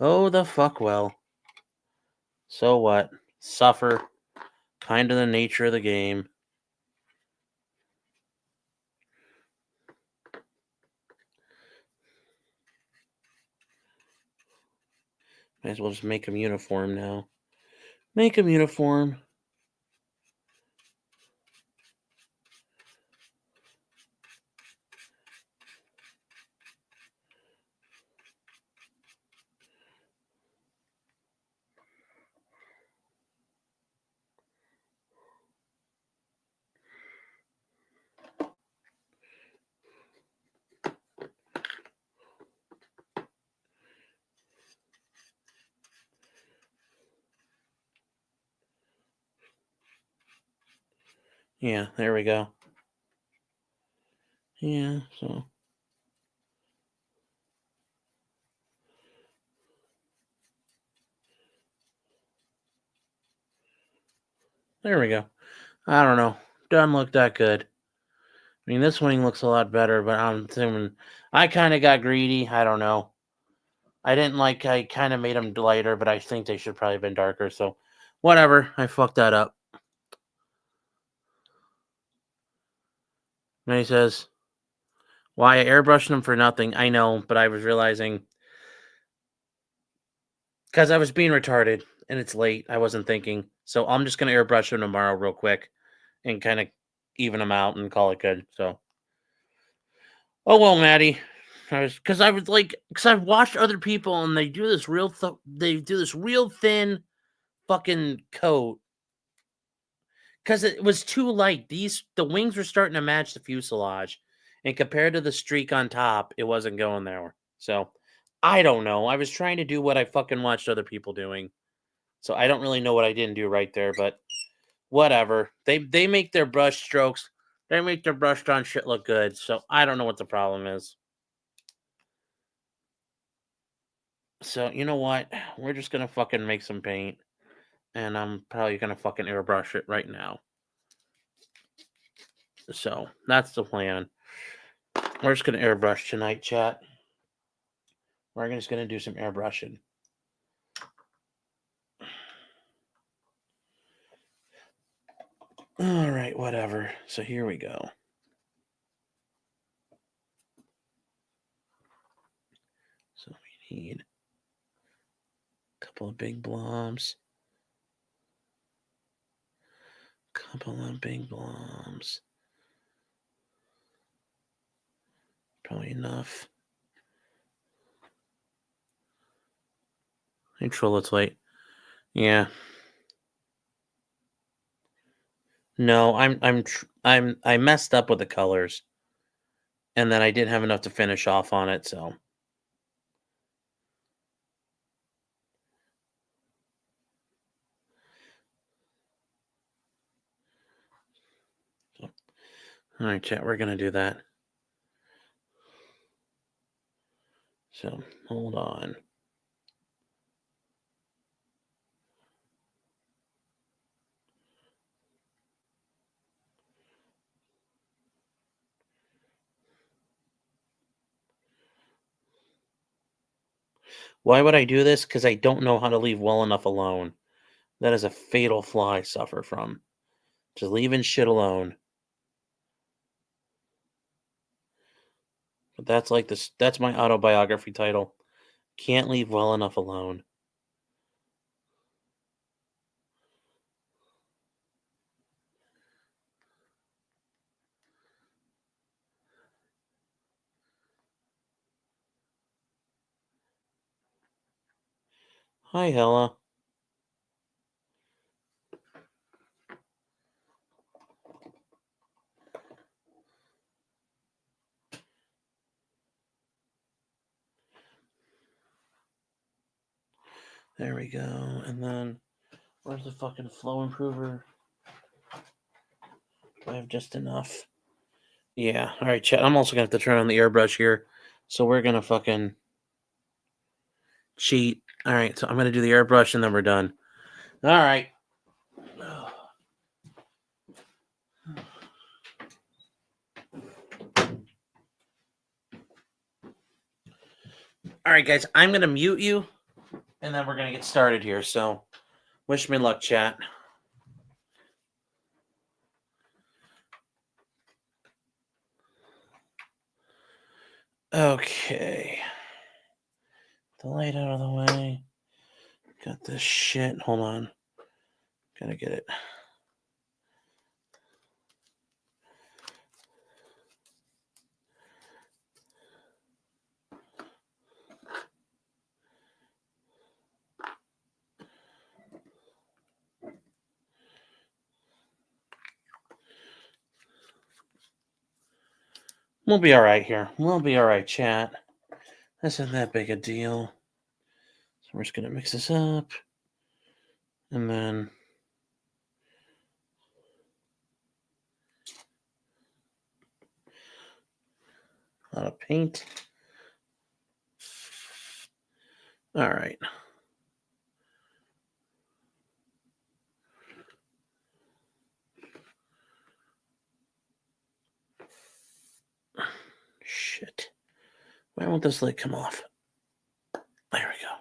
Oh, the fuck well. So what? Suffer. Kind of the nature of the game. Might as well just make them uniform now. Make them uniform. Yeah, there we go. Yeah, so. There we go. I don't know. Doesn't look that good. I mean, this wing looks a lot better, but I'm assuming I kind of got greedy. I don't know. I kind of made them lighter, but I think they should probably have been darker. So, whatever. I fucked that up. And he says, why I airbrushed them for nothing. I know, but I was realizing because I was being retarded and it's late. I wasn't thinking. So, I'm just going to airbrush them tomorrow real quick and kind of even them out and call it good. So, oh well, Maddie. Because I've watched other people and they do this real thin fucking coat because it was too light. The wings were starting to match the fuselage, and compared to the streak on top, it wasn't going there. So I don't know. I was trying to do what I fucking watched other people doing, so I don't really know what I didn't do right there. But whatever. They make their brush strokes. They make their brushed on shit look good. So I don't know what the problem is. So, you know what? We're just going to fucking make some paint. And I'm probably going to fucking airbrush it right now. So, that's the plan. We're just going to airbrush tonight, chat. We're just going to do some airbrushing. right, whatever. So here we go. So we need a couple of big blobs. Couple of big blobs. Probably enough. Neutral, let's wait. Yeah. No, I messed up with the colors, and then I didn't have enough to finish off on it, so. All right, chat, we're gonna do that. So hold on. Why would I do this? Because I don't know how to leave well enough alone. That is a fatal flaw I suffer from. Just leaving shit alone. But that's like this. That's my autobiography title. Can't leave well enough alone. Hi, Hella. There we go. And then, where's the fucking flow improver? Do I have just enough? Yeah. All right, chat. I'm also going to have to turn on the airbrush here. So we're going to fucking cheat. All right. So I'm going to do the airbrush and then we're done. All right. All right, guys. I'm going to mute you and then we're going to get started here. So wish me luck, chat. Okay. The light out of the way. Got this shit. Hold on. Gotta get it. We'll be all right here. We'll be all right, chat. This isn't that big a deal. So we're just gonna mix this up. And then a lot of paint. All right. Shit. Why won't this lid come off? There we go.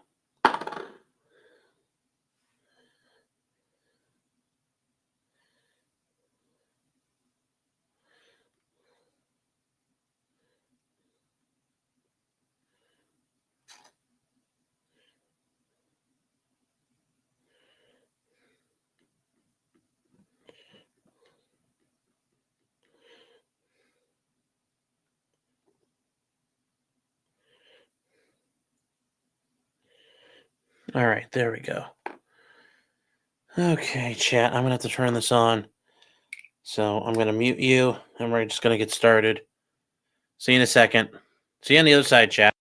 All right, there we go. Okay, chat, I'm gonna have to turn this on. So I'm gonna mute you and we're just gonna get started. See you in a second. See you on the other side, chat.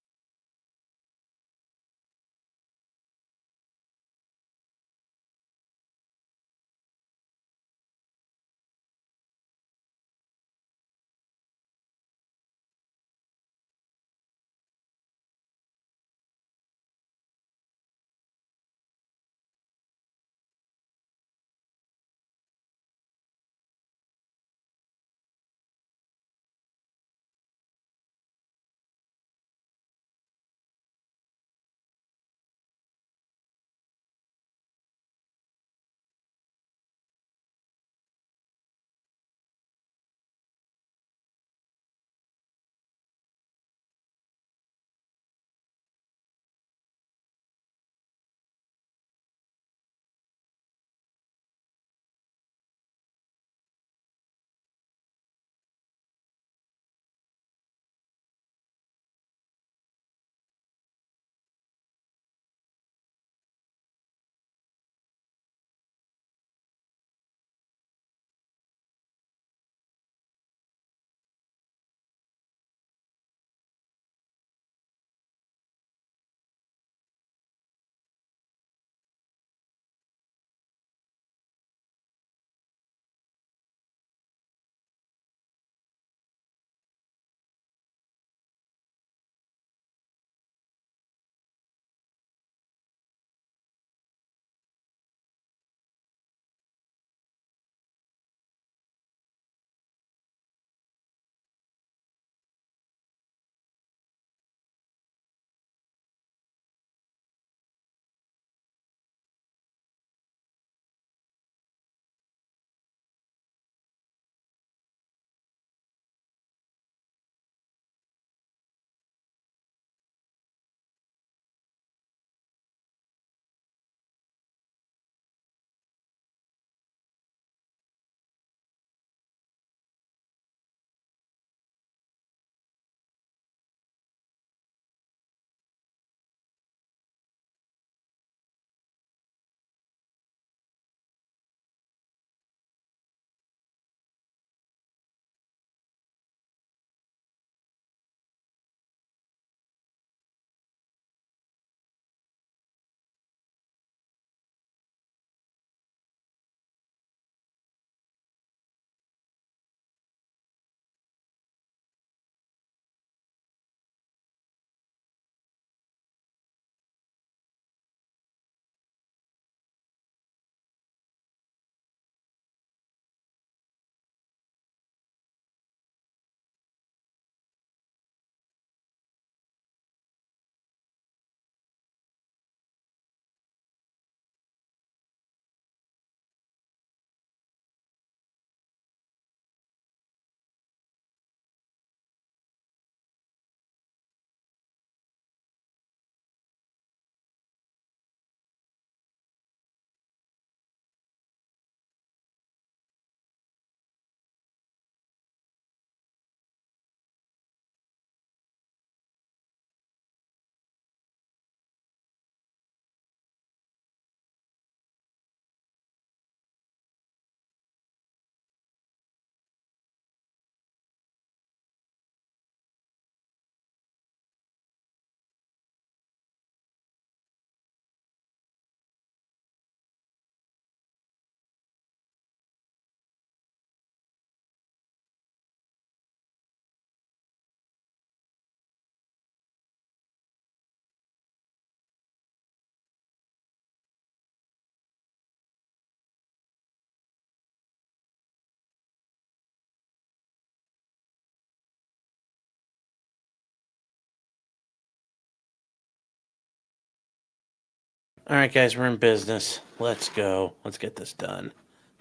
All right, guys, we're in business. Let's go. Let's get this done.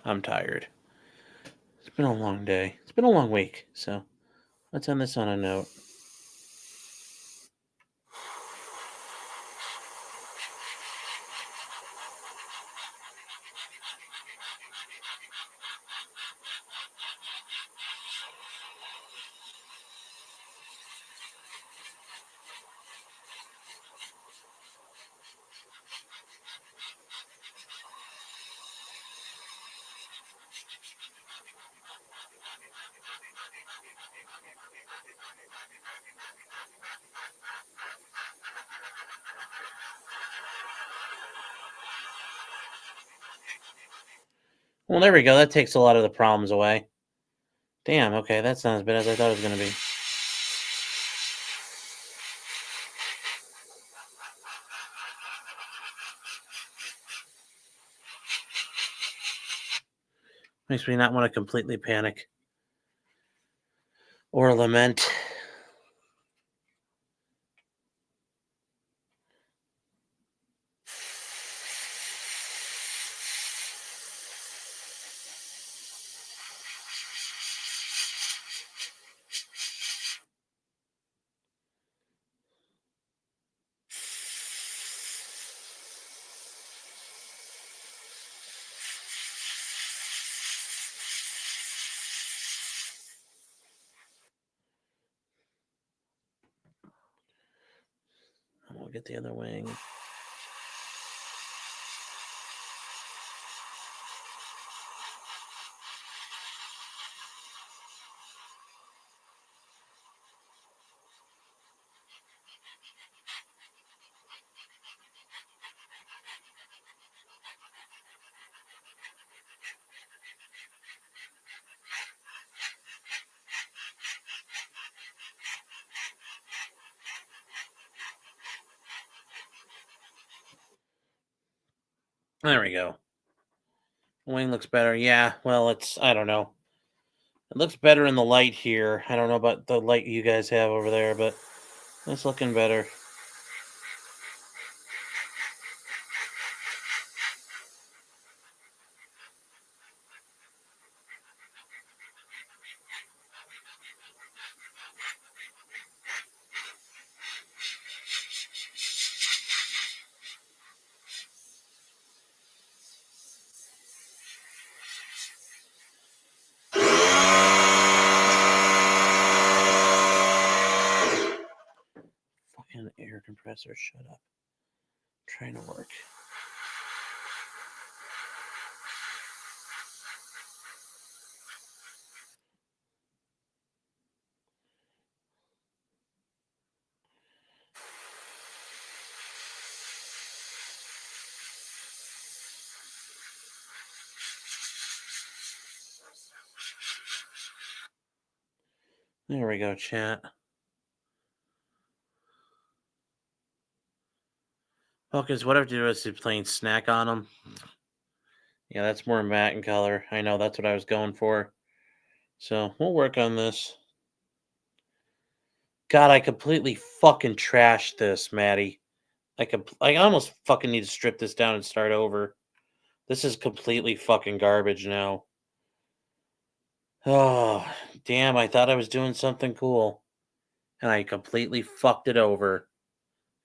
I'm tired. It's been a long day. It's been a long week. So let's end this on a note. Well, there we go. That takes a lot of the problems away. Damn, okay, that's not as bad as I thought it was going to be. Makes me not want to completely panic or lament. We'll get the other wing. There we go. Wing looks better. Yeah, well, I don't know. It looks better in the light here. I don't know about the light you guys have over there, but it's looking better. Fucking air compressor, shut up. I'm trying to work. There we go, chat. Focus, what I have to do is plain snack on them. Yeah, that's more matte in color. I know, that's what I was going for. So, we'll work on this. God, I completely fucking trashed this, Maddie. I almost fucking need to strip this down and start over. This is completely fucking garbage now. Oh, damn, I thought I was doing something cool. And I completely fucked it over.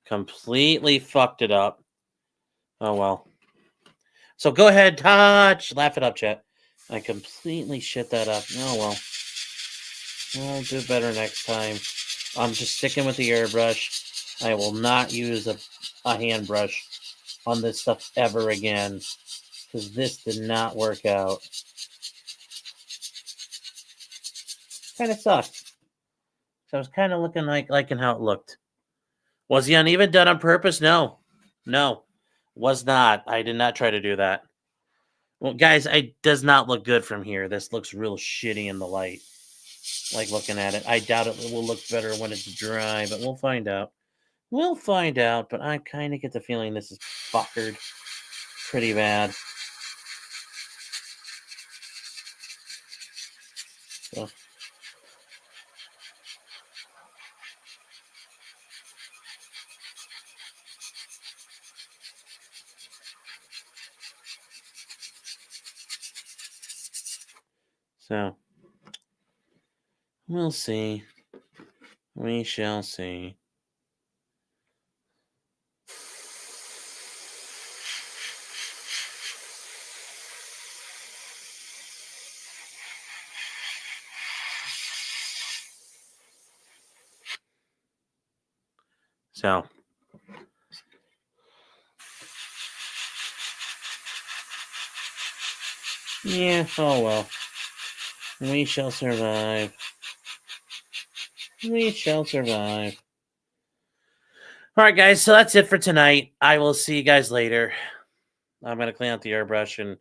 Completely fucked it up. Oh, well. So go ahead, touch. Laugh it up, chat. I completely shit that up. Oh, well. I'll do better next time. I'm just sticking with the airbrush. I will not use a hand brush on this stuff ever again. Because this did not work out. Kind of sucked. So I was kind of looking liking how it looked. Was the uneven done on purpose? No. No. Was not. I did not try to do that. Well, guys, it does not look good from here. This looks real shitty in the light. Like looking at it. I doubt it will look better when it's dry, but we'll find out. We'll find out, but I kind of get the feeling this is fuckered pretty bad. So. So we'll see. We shall see. So yeah, oh well. We shall survive. We shall survive. All right, guys. So that's it for tonight. I will see you guys later. I'm going to clean out the airbrush. And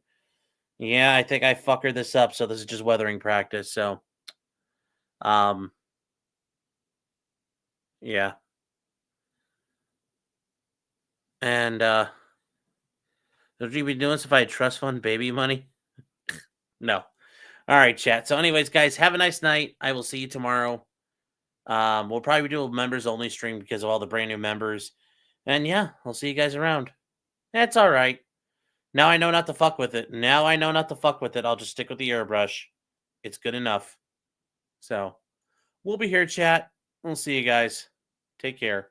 yeah, I think I fuckered this up. So this is just weathering practice. So, yeah. And, would you be doing this if I had trust fund baby money? No. All right, chat. So anyways, guys, have a nice night. I will see you tomorrow. We'll probably do a members only stream because of all the brand new members. And yeah, I'll see you guys around. That's all right. Now I know not to fuck with it. Now I know not to fuck with it. I'll just stick with the airbrush. It's good enough. So we'll be here, chat. We'll see you guys. Take care.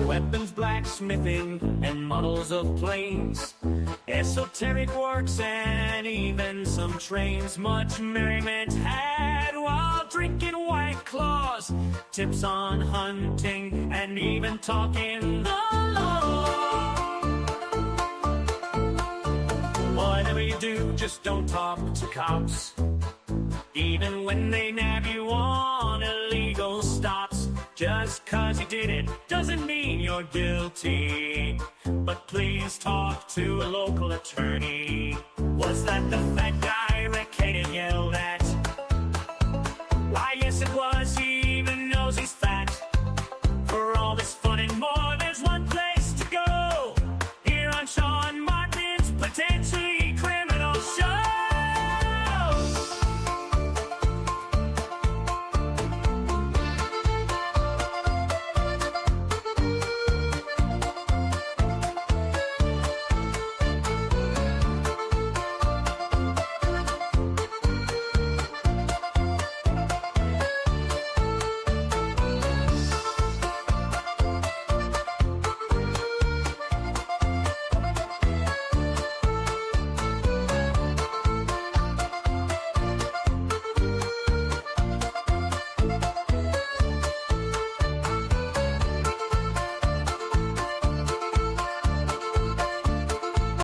Weapons, blacksmithing, and models of planes, esoteric works, and even some trains. Much merriment had while drinking White Claws, tips on hunting, and even talking the law. Whatever you do, just don't talk to cops, even when they nab you on illegal stops. Just 'cause you did it doesn't mean you're guilty, but please talk to a local attorney. Was that the fat guy?